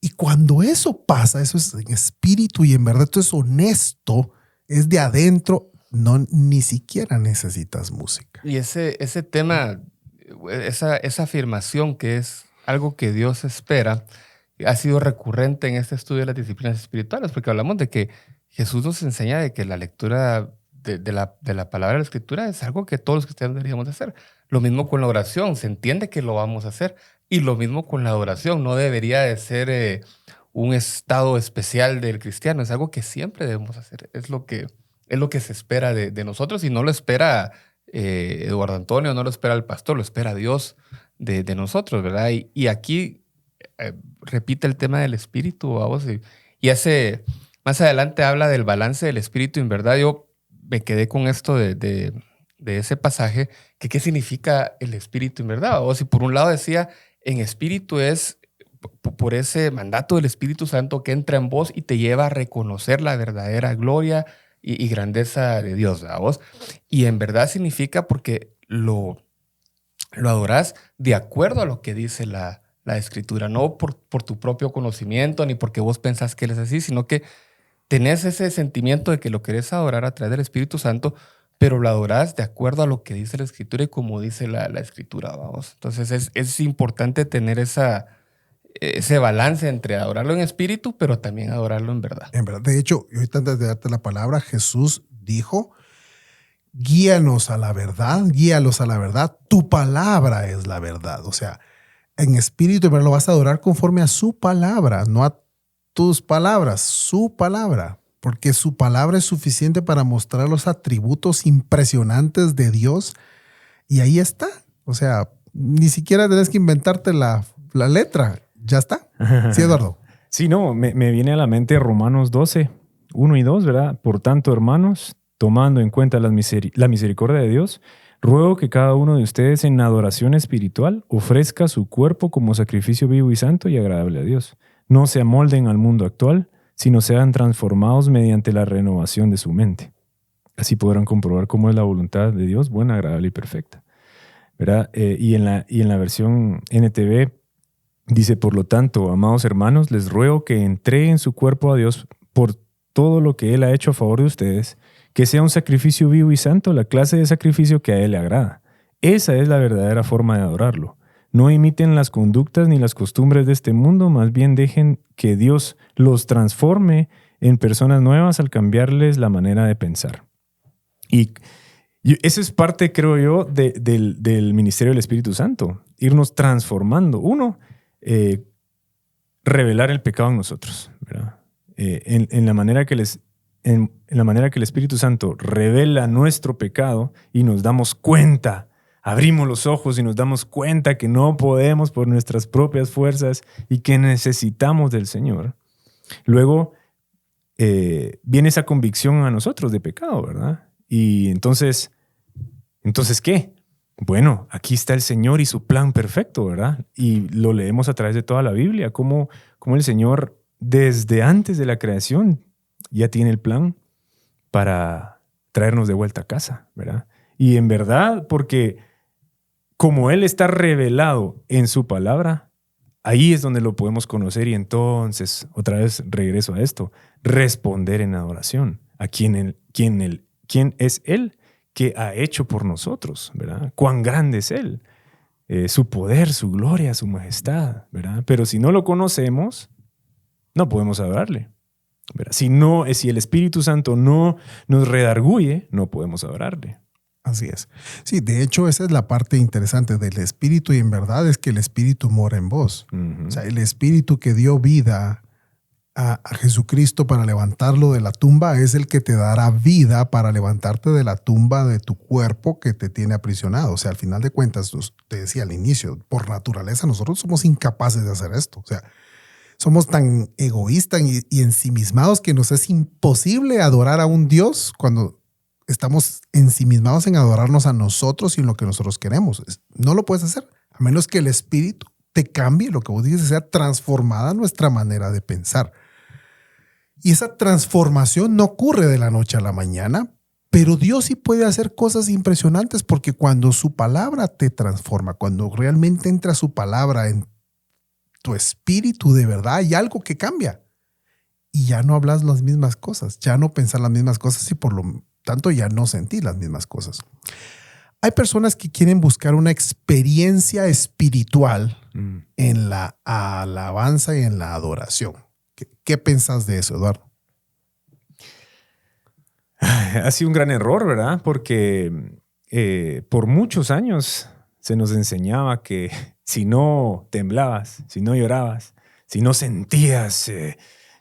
Y cuando eso pasa, eso es en espíritu y en verdad, esto es honesto, es de adentro, ni siquiera necesitas música. Y ese tema, esa afirmación que es algo que Dios espera, ha sido recurrente en este estudio de las disciplinas espirituales, porque hablamos de que Jesús nos enseña de que la lectura de la palabra de la Escritura es algo que todos los cristianos deberíamos hacer. Lo mismo con la oración, se entiende que lo vamos a hacer. Y lo mismo con la adoración, no debería de ser un estado especial del cristiano, es algo que siempre debemos hacer. Es lo que se espera de nosotros, y no lo espera Eduardo Antonio, no lo espera el pastor, lo espera Dios de nosotros, ¿verdad? Y aquí repite el tema del espíritu, vamos, y más adelante habla del balance del espíritu. En verdad, yo me quedé con esto de ese pasaje, que qué significa el espíritu en verdad. O si por un lado decía, en espíritu es por ese mandato del Espíritu Santo que entra en vos y te lleva a reconocer la verdadera gloria y grandeza de Dios, ¿verdad? Y en verdad significa porque lo adorás de acuerdo a lo que dice la Escritura, no por tu propio conocimiento ni porque vos pensás que Él es así, sino que tenés ese sentimiento de que lo querés adorar a través del Espíritu Santo, pero lo adorás de acuerdo a lo que dice la Escritura y como dice la Escritura, vamos. Entonces es importante tener ese balance entre adorarlo en espíritu, pero también adorarlo en verdad. En verdad. De hecho, ahorita antes de darte la palabra, Jesús dijo, guíanos a la verdad, guíalos a la verdad, tu palabra es la verdad. O sea, en espíritu en verdad lo vas a adorar conforme a su palabra, no a tus palabras, su palabra. Porque su palabra es suficiente para mostrar los atributos impresionantes de Dios. Y ahí está. O sea, ni siquiera tenés que inventarte la letra. Ya está. Sí, Eduardo. Sí, no, me viene a la mente Romanos 12, 1 y 2, ¿verdad? Por tanto, hermanos, tomando en cuenta la misericordia de Dios, ruego que cada uno de ustedes en adoración espiritual ofrezca su cuerpo como sacrificio vivo y santo y agradable a Dios. No se amolden al mundo actual, sino sean transformados mediante la renovación de su mente. Así podrán comprobar cómo es la voluntad de Dios, buena, agradable y perfecta. ¿Verdad? Y en la versión NTV dice, por lo tanto, amados hermanos, les ruego que entreguen su cuerpo a Dios por todo lo que Él ha hecho a favor de ustedes, que sea un sacrificio vivo y santo, la clase de sacrificio que a Él le agrada. Esa es la verdadera forma de adorarlo. No imiten las conductas ni las costumbres de este mundo, más bien dejen que Dios los transforme en personas nuevas al cambiarles la manera de pensar. Y eso es parte, creo yo, del ministerio del Espíritu Santo. Irnos transformando. Uno, revelar el pecado en nosotros, ¿verdad? En la manera que el Espíritu Santo revela nuestro pecado y nos damos cuenta, abrimos los ojos y nos damos cuenta que no podemos por nuestras propias fuerzas y que necesitamos del Señor. Luego viene esa convicción a nosotros de pecado, ¿verdad? Y entonces, ¿qué? Bueno, aquí está el Señor y su plan perfecto, ¿verdad? Y lo leemos a través de toda la Biblia, cómo el Señor desde antes de la creación ya tiene el plan para traernos de vuelta a casa, ¿verdad? Y en verdad, porque como Él está revelado en su palabra, ahí es donde lo podemos conocer y entonces, otra vez regreso a esto, responder en adoración a quién es Él que ha hecho por nosotros, ¿verdad? Cuán grande es Él, su poder, su gloria, su majestad, ¿verdad? Pero si no lo conocemos, no podemos adorarle, ¿verdad? Si el Espíritu Santo no nos redarguye, no podemos adorarle. Así es. Sí, de hecho, esa es la parte interesante del Espíritu y en verdad es que el Espíritu mora en vos. Uh-huh. O sea, el Espíritu que dio vida a Jesucristo para levantarlo de la tumba es el que te dará vida para levantarte de la tumba de tu cuerpo que te tiene aprisionado. O sea, al final de cuentas, te decía al inicio, por naturaleza nosotros somos incapaces de hacer esto. O sea, somos tan egoístas y ensimismados que nos es imposible adorar a un Dios cuando estamos ensimismados en adorarnos a nosotros y en lo que nosotros queremos. No lo puedes hacer, a menos que el Espíritu te cambie, lo que vos dices, sea transformada nuestra manera de pensar. Y esa transformación no ocurre de la noche a la mañana, pero Dios sí puede hacer cosas impresionantes porque cuando su palabra te transforma, cuando realmente entra su palabra en tu espíritu, de verdad hay algo que cambia. Y ya no hablas las mismas cosas, ya no pensar las mismas cosas y por lo tanto ya no sentir las mismas cosas. Hay personas que quieren buscar una experiencia espiritual en la alabanza y en la adoración. ¿Qué pensás de eso, Eduardo? Ha sido un gran error, ¿verdad? Porque por muchos años se nos enseñaba que si no temblabas, si no llorabas, si no sentías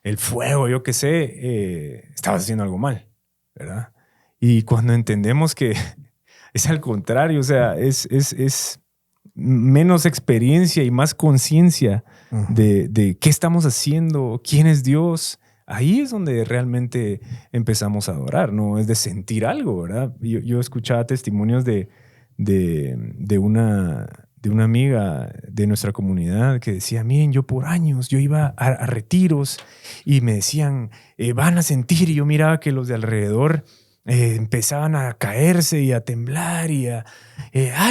el fuego, yo qué sé, estabas haciendo algo mal, ¿verdad? Y cuando entendemos que es al contrario, o sea, es menos experiencia y más conciencia de qué estamos haciendo, quién es Dios. Ahí es donde realmente empezamos a adorar, no es de sentir algo, ¿verdad? Yo escuchaba testimonios de una amiga de nuestra comunidad que decía, miren, yo por años, yo iba a retiros y me decían, van a sentir, y yo miraba que los de alrededor empezaban a caerse y a temblar y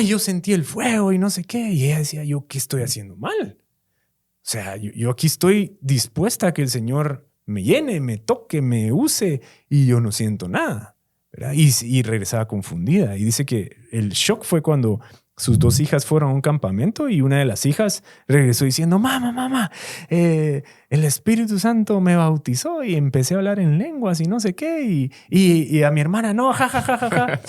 yo sentí el fuego y no sé qué. Y ella decía, ¿yo qué estoy haciendo mal? O sea, yo aquí estoy dispuesta a que el Señor me llene, me toque, me use y yo no siento nada, ¿verdad? Y regresaba confundida. Y dice que el shock fue cuando sus dos hijas fueron a un campamento y una de las hijas regresó diciendo, mamá, el Espíritu Santo me bautizó y empecé a hablar en lenguas y no sé qué. Y a mi hermana, no, ja.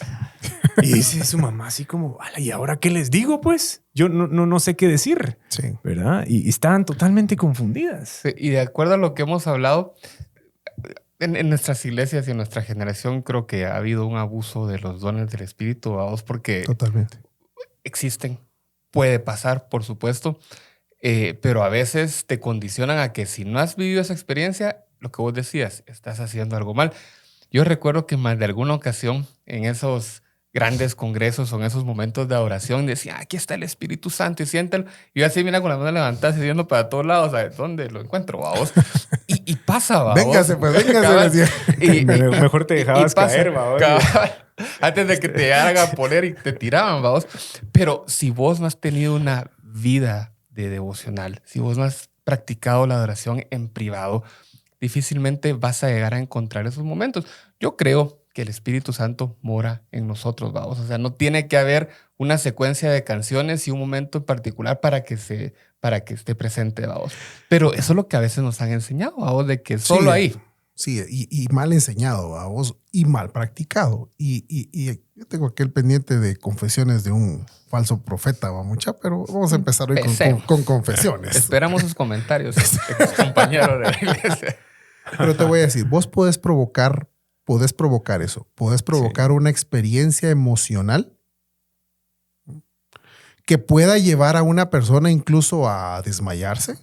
Y dice su mamá así como, ¿y ahora qué les digo, pues? Yo no sé qué decir, sí, ¿verdad? Y estaban totalmente confundidas. Sí, y de acuerdo a lo que hemos hablado, en nuestras iglesias y en nuestra generación creo que ha habido un abuso de los dones del Espíritu, vamos, porque totalmente existen, puede pasar, por supuesto. pero a veces te condicionan a que si no has vivido esa experiencia, lo que vos decías, estás haciendo algo mal. Yo recuerdo que más de alguna ocasión en esos grandes congresos o en esos momentos de adoración decía, aquí está el Espíritu Santo y siéntelo. Y yo así, mira, con la mano levantada, yendo para todos lados, ¿sabes dónde lo encuentro, vamos? Y pasa, vamos. Véngase, pues, véngase. Mejor te dejabas caer, vamos. Antes de que te hagan poner y te tiraban, vamos. Pero si vos no has tenido una vida de devocional, si vos no has practicado la adoración en privado, difícilmente vas a llegar a encontrar esos momentos. Yo creo que el Espíritu Santo mora en nosotros, vamos. O sea, no tiene que haber una secuencia de canciones y un momento en particular para que esté presente, vamos. Pero eso es lo que a veces nos han enseñado, vamos, de que solo ahí. Sí, y mal enseñado, vamos, y mal practicado. Y yo tengo aquel pendiente de confesiones de un falso profeta, va mucha, pero vamos a empezar hoy con confesiones. Esperamos sus comentarios, compañeros de la iglesia. Pero te voy a decir, vos podés provocar eso. Podés provocar una experiencia emocional que pueda llevar a una persona incluso a desmayarse.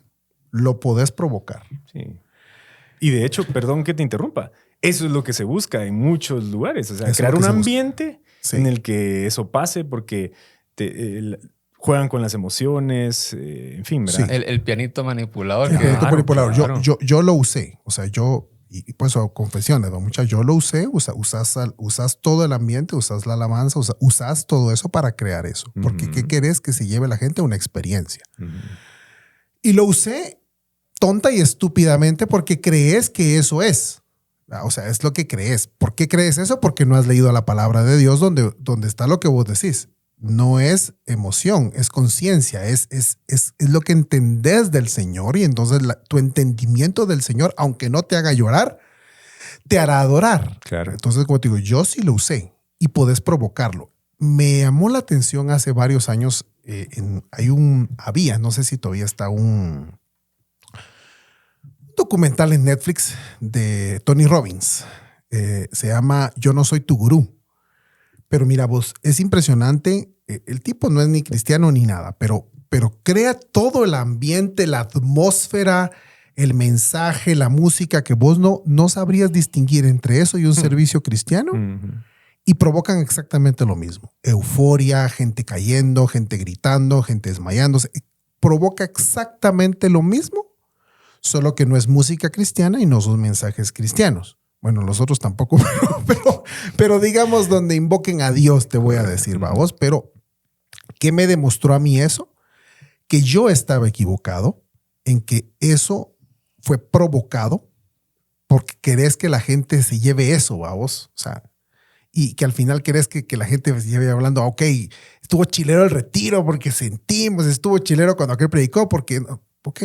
Lo podés provocar. Sí. Y de hecho, perdón que te interrumpa, eso es lo que se busca en muchos lugares. O sea, crear un ambiente en el que eso pase porque juegan con las emociones, en fin, ¿verdad? Sí. El pianito manipulador. El pianito manipulador. Claro. Yo lo usé. O sea, y pues confesiones, ¿no? Muchas, yo lo usé, usas todo el ambiente, usas la alabanza, usas todo eso para crear eso. Porque ¿qué querés? Que se lleve la gente a una experiencia. Y lo usé tonta y estúpidamente porque crees que eso es. O sea, es lo que crees. ¿Por qué crees eso? Porque no has leído la palabra de Dios donde está lo que vos decís. No es emoción, es conciencia, es lo que entendés del Señor y entonces tu entendimiento del Señor, aunque no te haga llorar, te hará adorar. Claro. Entonces, como te digo, yo sí lo usé y podés provocarlo. Me llamó la atención hace varios años, no sé si todavía está un documental en Netflix de Tony Robbins. Se llama Yo no soy tu gurú. Pero mira vos, es impresionante. El tipo no es ni cristiano ni nada, pero crea todo el ambiente, la atmósfera, el mensaje, la música que vos no sabrías distinguir entre eso y un servicio cristiano. Y provocan exactamente lo mismo. Euforia, gente cayendo, gente gritando, gente desmayándose. Provoca exactamente lo mismo, solo que no es música cristiana y no son mensajes cristianos. Bueno, los otros tampoco, pero digamos donde invoquen a Dios, te voy a decir, vamos. Pero, ¿qué me demostró a mí eso? Que yo estaba equivocado en que eso fue provocado porque querés que la gente se lleve eso, vamos. O sea, y que al final querés que la gente se lleve hablando, ok, estuvo chilero el retiro porque sentimos, estuvo chilero cuando aquel predicó porque, ok,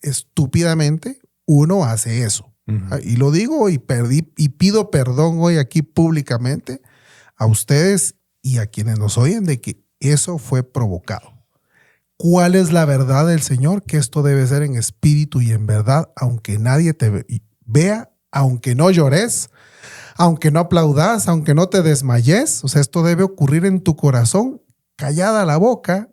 estúpidamente uno hace eso. Y lo digo y pido perdón hoy aquí públicamente a ustedes y a quienes nos oyen de que eso fue provocado. ¿Cuál es la verdad del Señor? Que esto debe ser en espíritu y en verdad, aunque nadie te vea, aunque no llores, aunque no aplaudas, aunque no te desmayes. O sea, esto debe ocurrir en tu corazón, callada la boca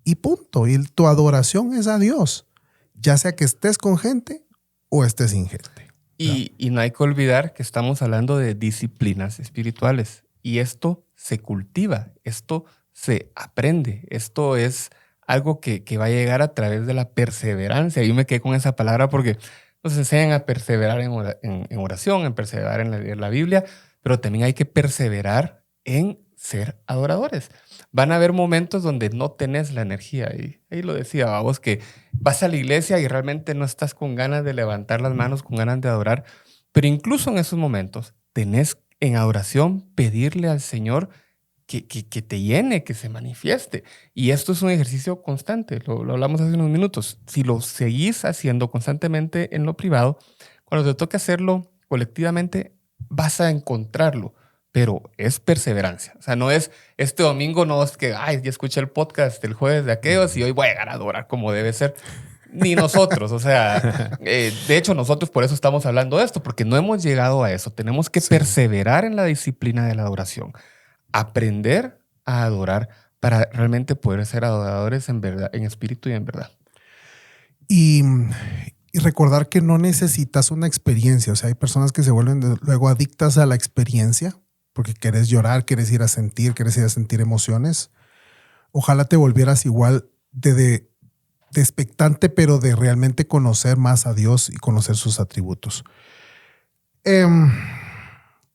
y punto. Y tu adoración es a Dios, ya sea que estés con gente o estés sin gente. Y no hay que olvidar que estamos hablando de disciplinas espirituales. Y esto se cultiva, esto se aprende, esto es algo que va a llegar a través de la perseverancia. Yo me quedé con esa palabra porque nos enseñan a perseverar en oración, en perseverar en leer la Biblia, pero también hay que perseverar en ser adoradores. Van a haber momentos donde no tenés la energía. Y ahí lo decía, vos, que vas a la iglesia y realmente no estás con ganas de levantar las manos, con ganas de adorar. Pero incluso en esos momentos tenés en adoración pedirle al Señor que te llene, que se manifieste. Y esto es un ejercicio constante. Lo hablamos hace unos minutos. Si lo seguís haciendo constantemente en lo privado, cuando te toque hacerlo colectivamente, vas a encontrarlo. Pero es perseverancia. O sea, no es este domingo, no es que, ay, ya escuché el podcast el jueves de aquellos y hoy voy a llegar a adorar como debe ser. Ni nosotros. O sea, de hecho, nosotros por eso estamos hablando de esto, porque no hemos llegado a eso. Tenemos que perseverar en la disciplina de la adoración. Aprender a adorar para realmente poder ser adoradores en verdad, en espíritu y en verdad. Y recordar que no necesitas una experiencia. O sea, hay personas que se vuelven luego adictas a la experiencia porque quieres llorar, quieres ir a sentir emociones. Ojalá te volvieras igual de expectante, pero de realmente conocer más a Dios y conocer sus atributos.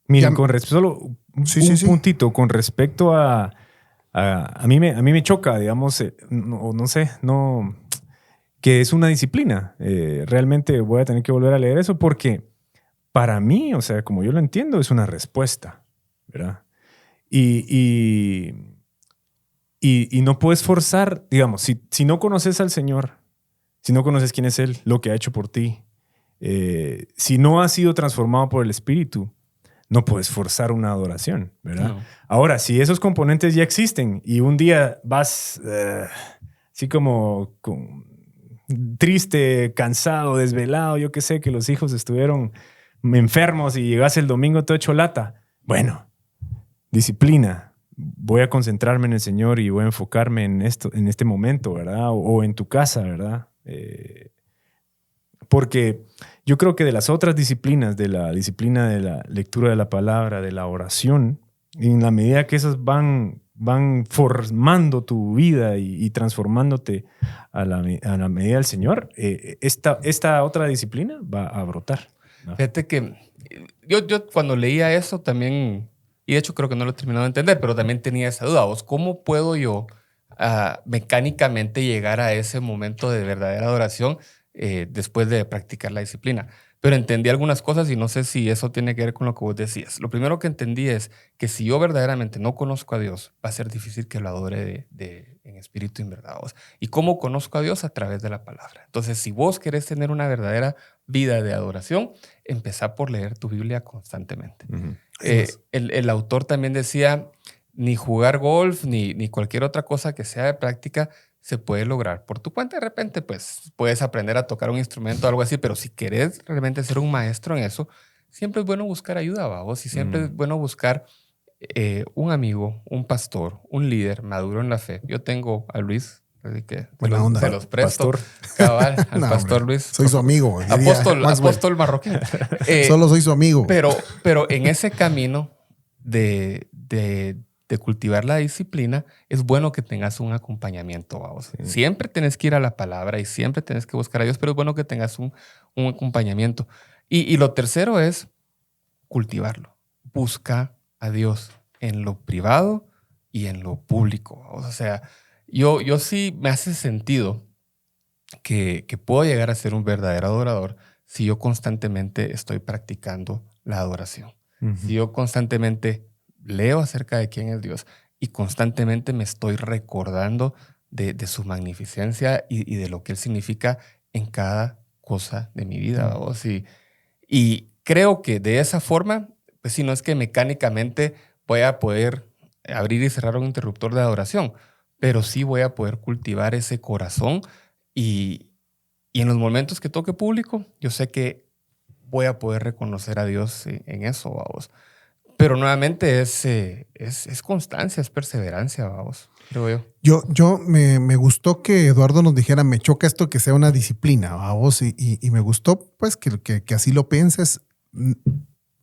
Miren, solo un puntito con respecto a mí me choca, digamos, no sé, que es una disciplina. Realmente voy a tener que volver a leer eso porque para mí, o sea, como yo lo entiendo, es una respuesta, ¿verdad? Y no puedes forzar, digamos, si no conoces al Señor, si no conoces quién es Él, lo que ha hecho por ti, si no has sido transformado por el Espíritu, no puedes forzar una adoración, ¿verdad? No. Ahora, si esos componentes ya existen y un día vas así como triste, cansado, desvelado, yo qué sé, que los hijos estuvieron enfermos y llegas el domingo todo hecho lata, bueno, disciplina. Voy a concentrarme en el Señor y voy a enfocarme en esto, en este momento, ¿verdad? O en tu casa, ¿verdad? Porque yo creo que de las otras disciplinas, de la disciplina de la lectura de la palabra, de la oración, en la medida que esas van formando tu vida y transformándote a la medida del Señor, esta otra disciplina va a brotar, ¿no? Fíjate que yo cuando leía eso también, y de hecho creo que no lo he terminado de entender, pero también tenía esa duda. ¿Cómo puedo yo mecánicamente llegar a ese momento de verdadera adoración después de practicar la disciplina? Pero entendí algunas cosas y no sé si eso tiene que ver con lo que vos decías. Lo primero que entendí es que si yo verdaderamente no conozco a Dios, va a ser difícil que lo adore en espíritu y en verdad. ¿Y cómo conozco a Dios? A través de la palabra. Entonces, si vos querés tener una verdadera vida de adoración, empezá por leer tu Biblia constantemente. Uh-huh. El autor también decía, ni jugar golf, ni cualquier otra cosa que sea de práctica se puede lograr por tu cuenta. De repente, pues, puedes aprender a tocar un instrumento o algo así, pero si querés realmente ser un maestro en eso, siempre es bueno buscar ayuda, ¿vos? Y siempre es bueno buscar un amigo, un pastor, un líder maduro en la fe. Yo tengo a Luis, así que se los presto. Pastor. Cabal, al No, pastor hombre, Luis. soy su amigo. Apóstol marroquín. Solo soy su amigo. Pero en ese camino de cultivar la disciplina, es bueno que tengas un acompañamiento, vamos. Sí. Siempre tenés que ir a la palabra y siempre tenés que buscar a Dios, pero es bueno que tengas un acompañamiento. Y lo tercero es cultivarlo. Busca a Dios en lo privado y en lo público, vamos. O sea, yo sí me hace sentido que puedo llegar a ser un verdadero adorador si yo constantemente estoy practicando la adoración. Uh-huh. Si yo constantemente leo acerca de quién es Dios y constantemente me estoy recordando de su magnificencia y de lo que Él significa en cada cosa de mi vida. Uh-huh. Y creo que de esa forma, pues si no es que mecánicamente voy a poder abrir y cerrar un interruptor de adoración, pero sí voy a poder cultivar ese corazón y en los momentos que toque público, yo sé que voy a poder reconocer a Dios en eso, vamos. Pero nuevamente es constancia, es perseverancia, vamos, creo yo. Yo me gustó que Eduardo nos dijera, me choca esto que sea una disciplina, vamos, y me gustó pues que así lo pienses.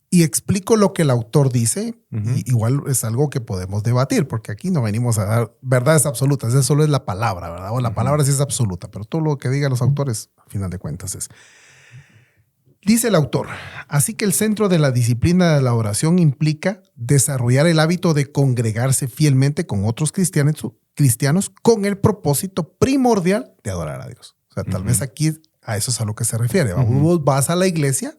Y explico lo que el autor dice. Uh-huh. Igual es algo que podemos debatir, porque aquí no venimos a dar verdades absolutas. Eso solo es la palabra, ¿verdad? O la palabra sí es absoluta, pero todo lo que digan los autores, al final de cuentas, es... Dice el autor, así que el centro de la disciplina de la oración implica desarrollar el hábito de congregarse fielmente con otros cristianos con el propósito primordial de adorar a Dios. O sea, tal vez aquí a eso es a lo que se refiere. Vos vas a la iglesia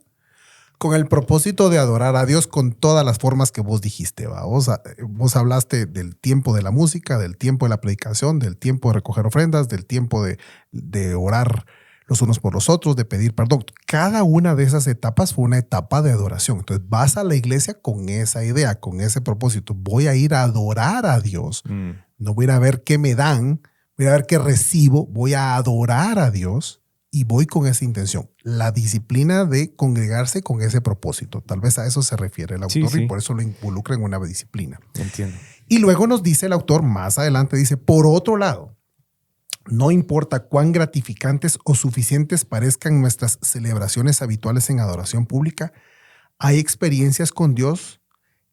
con el propósito de adorar a Dios con todas las formas que vos dijiste. ¿Va? Vos hablaste del tiempo de la música, del tiempo de la predicación, del tiempo de recoger ofrendas, del tiempo de orar los unos por los otros, de pedir perdón. Cada una de esas etapas fue una etapa de adoración. Entonces vas a la iglesia con esa idea, con ese propósito. Voy a ir a adorar a Dios. No voy a ir a ver qué me dan, voy a ver qué recibo. Voy a adorar a Dios y voy con esa intención. La disciplina de congregarse con ese propósito. Tal vez a eso se refiere el autor y por eso lo involucra en una disciplina. Entiendo. Y luego nos dice el autor, más adelante, dice, por otro lado, no importa cuán gratificantes o suficientes parezcan nuestras celebraciones habituales en adoración pública, hay experiencias con Dios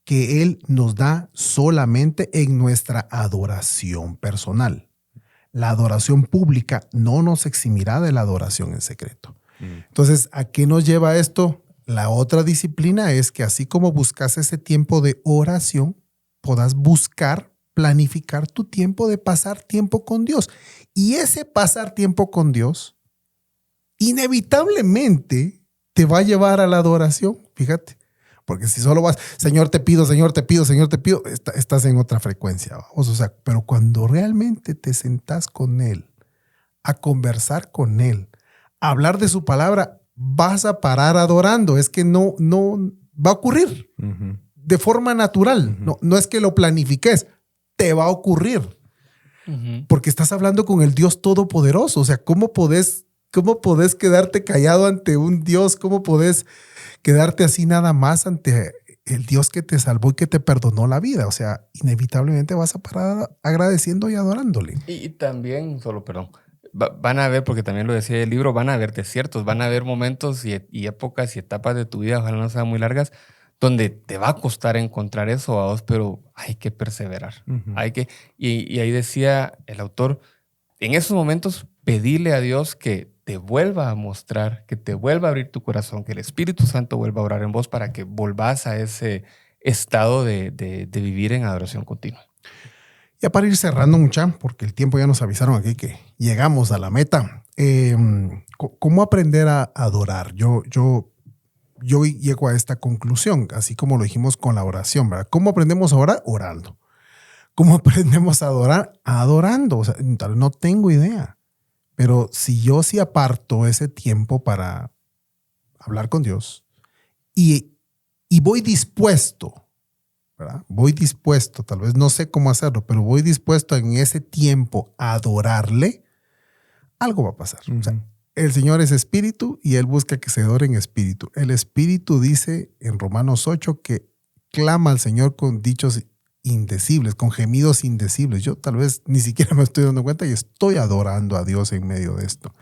que Él nos da solamente en nuestra adoración personal. La adoración pública no nos eximirá de la adoración en secreto. Entonces, ¿a qué nos lleva esto? La otra disciplina es que así como buscas ese tiempo de oración, puedas buscar, planificar tu tiempo de pasar tiempo con Dios. Y ese pasar tiempo con Dios inevitablemente te va a llevar a la adoración, fíjate. Porque si solo vas, Señor, te pido, Señor, te pido, Señor, te pido, estás en otra frecuencia. Vamos. O sea, pero cuando realmente te sentás con Él, a conversar con Él, a hablar de su palabra, vas a parar adorando. Es que no va a ocurrir de forma natural. No es que lo planifiques, te va a ocurrir. Porque estás hablando con el Dios Todopoderoso. O sea, ¿cómo podés quedarte callado ante un Dios? ¿Cómo podés quedarte así nada más ante el Dios que te salvó y que te perdonó la vida? O sea, inevitablemente vas a parar agradeciendo y adorándole. Y también, perdón, van a haber, porque también lo decía el libro, van a haber desiertos, van a haber momentos y épocas y etapas de tu vida, ojalá no sean muy largas, donde te va a costar encontrar eso a vos, pero hay que perseverar. Y ahí decía el autor, en esos momentos pedirle a Dios que te vuelva a mostrar, que te vuelva a abrir tu corazón, que el Espíritu Santo vuelva a orar en vos para que volvás a ese estado de vivir en adoración continua. Ya para ir cerrando mucha, porque el tiempo ya nos avisaron aquí que llegamos a la meta. ¿Cómo aprender a adorar? Yo llego a esta conclusión, así como lo dijimos con la oración, ¿verdad? ¿Cómo aprendemos a orar? Orando. ¿Cómo aprendemos a adorar? Adorando. O sea, no tengo idea. Pero si yo sí aparto ese tiempo para hablar con Dios y voy dispuesto, ¿verdad? Voy dispuesto, tal vez no sé cómo hacerlo, pero voy dispuesto en ese tiempo a adorarle, algo va a pasar. O sea, el Señor es espíritu y Él busca que se adore en espíritu. El espíritu dice en Romanos 8 que clama al Señor con dichos indecibles, con gemidos indecibles. Yo tal vez ni siquiera me estoy dando cuenta y estoy adorando a Dios en medio de esto.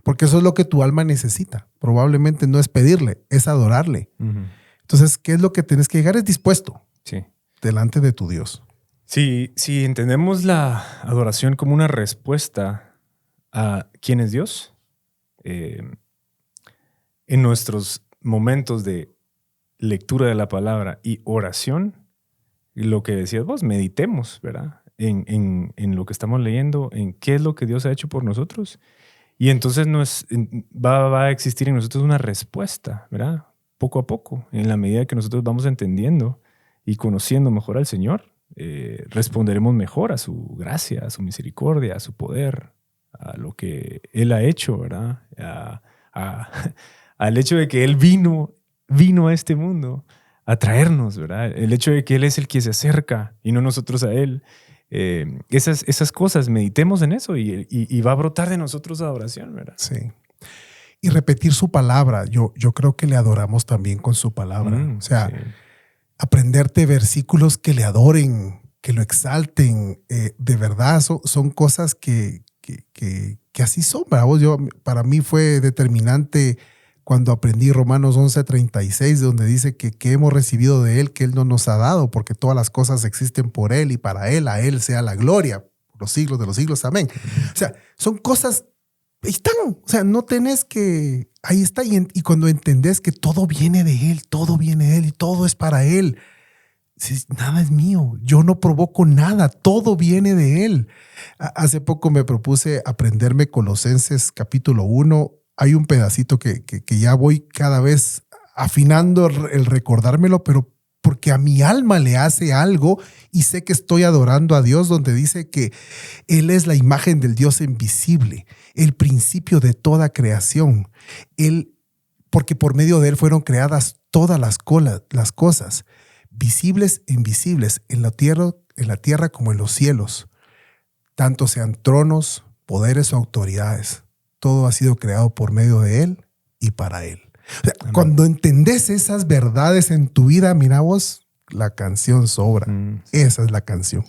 Porque eso es lo que tu alma necesita. Probablemente no es pedirle, es adorarle. Entonces, ¿qué es lo que tienes que llegar? Es dispuesto delante de tu Dios. Sí, si entendemos la adoración como una respuesta a quién es Dios, en nuestros momentos de lectura de la palabra y oración, lo que decías vos, meditemos, ¿verdad? En lo que estamos leyendo, en qué es lo que Dios ha hecho por nosotros. Y entonces va a existir en nosotros una respuesta, ¿verdad? Poco a poco, en la medida que nosotros vamos entendiendo y conociendo mejor al Señor, responderemos mejor a su gracia, a su misericordia, a su poder, a lo que Él ha hecho, ¿verdad? Al hecho de que Él vino a este mundo a traernos, ¿verdad? El hecho de que Él es el que se acerca y no nosotros a Él. Esas cosas, meditemos en eso y va a brotar de nosotros adoración, ¿verdad? Sí. Y repetir su palabra. Yo creo que le adoramos también con su palabra. O sea, aprenderte versículos que le adoren, que lo exalten. De verdad, son cosas que así son. Para mí fue determinante cuando aprendí Romanos 11:36, donde dice que hemos recibido de Él, que Él no nos ha dado, porque todas las cosas existen por Él y para Él, a Él sea la gloria por los siglos de los siglos. Amén. O sea, son cosas, ahí están. O sea, no tenés que, ahí está. Y cuando entendés que todo viene de Él y todo es para Él, nada es mío, yo no provoco nada, todo viene de Él. Hace poco me propuse aprenderme Colosenses capítulo 1. Hay un pedacito que ya voy cada vez afinando el recordármelo, pero porque a mi alma le hace algo y sé que estoy adorando a Dios, donde dice que Él es la imagen del Dios invisible, el principio de toda creación. Porque por medio de Él fueron creadas todas las cosas, visibles e invisibles, en la tierra como en los cielos, tanto sean tronos, poderes o autoridades. Todo ha sido creado por medio de Él y para Él. O sea, cuando entendés esas verdades en tu vida, mira vos, la canción sobra. Esa es la canción.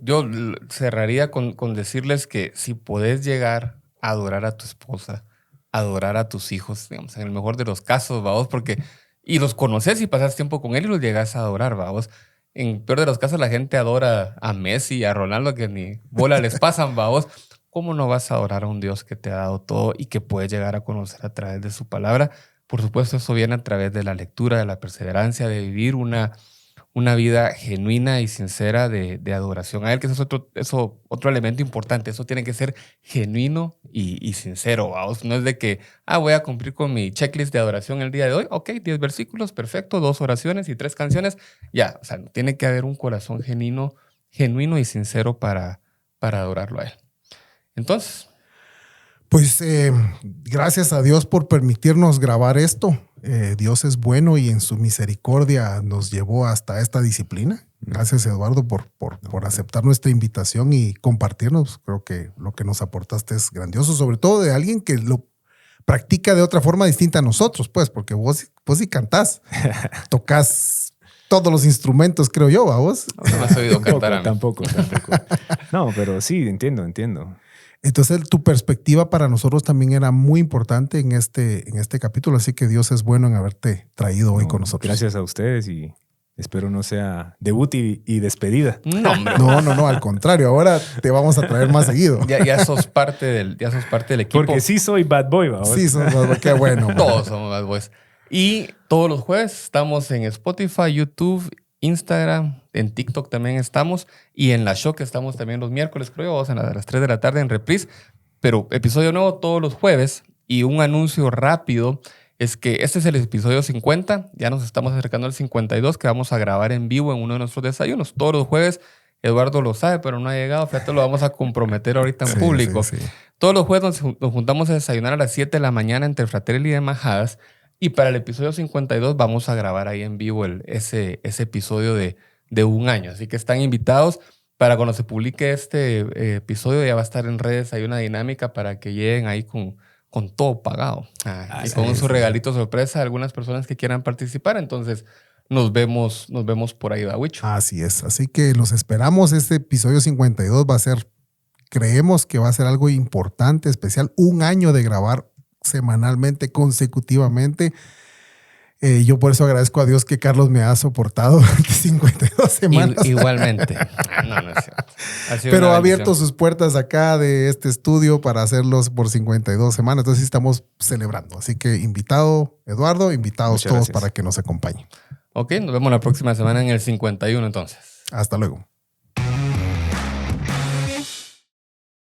Yo cerraría con decirles que si podés llegar a adorar a tu esposa, adorar a tus hijos, digamos, en el mejor de los casos, vamos, porque y los conoces y pasas tiempo con él y los llegas a adorar, vamos. En peor de los casos, la gente adora a Messi, a Ronaldo, que ni bola les pasan, vamos. ¿Cómo no vas a adorar a un Dios que te ha dado todo y que puedes llegar a conocer a través de su palabra? Por supuesto, eso viene a través de la lectura, de la perseverancia, de vivir una vida genuina y sincera de adoración a Él, que eso es otro elemento importante. Eso tiene que ser genuino y sincero, ¿vamos? No es de que, voy a cumplir con mi checklist de adoración el día de hoy. Ok, 10 versículos, perfecto, 2 oraciones y 3 canciones. Ya, o sea, tiene que haber un corazón genuino y sincero para adorarlo a Él. Entonces, pues gracias a Dios por permitirnos grabar esto. Dios es bueno y en su misericordia nos llevó hasta esta disciplina. Gracias, Eduardo, por aceptar nuestra invitación y compartirnos. Creo que lo que nos aportaste es grandioso, sobre todo de alguien que lo practica de otra forma distinta a nosotros, pues, porque vos sí cantás, tocas todos los instrumentos, creo yo, ¿a vos? No me has oído cantar a mí. Tampoco. No, pero sí, entiendo. Entonces, tu perspectiva para nosotros también era muy importante en este capítulo, así que Dios es bueno en haberte traído hoy con nosotros. Gracias a ustedes y espero no sea debut y despedida. No, hombre. No, al contrario, ahora te vamos a traer más seguido. Ya sos parte del equipo. Porque sí soy bad boy, ¿va? Sí, qué bueno. Todos somos bad boys. Y todos los jueves estamos en Spotify, YouTube, Instagram, en TikTok también estamos y en la show que estamos también los miércoles, creo, vamos a las 3 de la tarde en reprise, pero episodio nuevo todos los jueves. Y un anuncio rápido es que este es el episodio 50, ya nos estamos acercando al 52 que vamos a grabar en vivo en uno de nuestros desayunos todos los jueves. Eduardo lo sabe, pero no ha llegado, fíjate, lo vamos a comprometer ahorita en público. Sí. Todos los jueves nos juntamos a desayunar a las 7 de la mañana entre Fratelli de Majadas. Y para el episodio 52 vamos a grabar ahí en vivo ese episodio de un año. Así que están invitados para cuando se publique este episodio. Ya va a estar en redes. Hay una dinámica para que lleguen ahí con todo pagado. Y con su regalito sorpresa a algunas personas que quieran participar. Entonces nos vemos por ahí, Bawicho. Así es. Así que los esperamos. Este episodio 52 va a ser, creemos que va a ser algo importante, especial. Un año de grabar semanalmente, consecutivamente. Yo por eso agradezco a Dios que Carlos me ha soportado 52 semanas. Igualmente. No es cierto. Pero ha abierto sus puertas acá de este estudio para hacerlos por 52 semanas. Entonces estamos celebrando. Así que invitado, Eduardo, invitados muchas todos gracias para que nos acompañen. Ok, nos vemos la próxima semana en el 51 entonces. Hasta luego.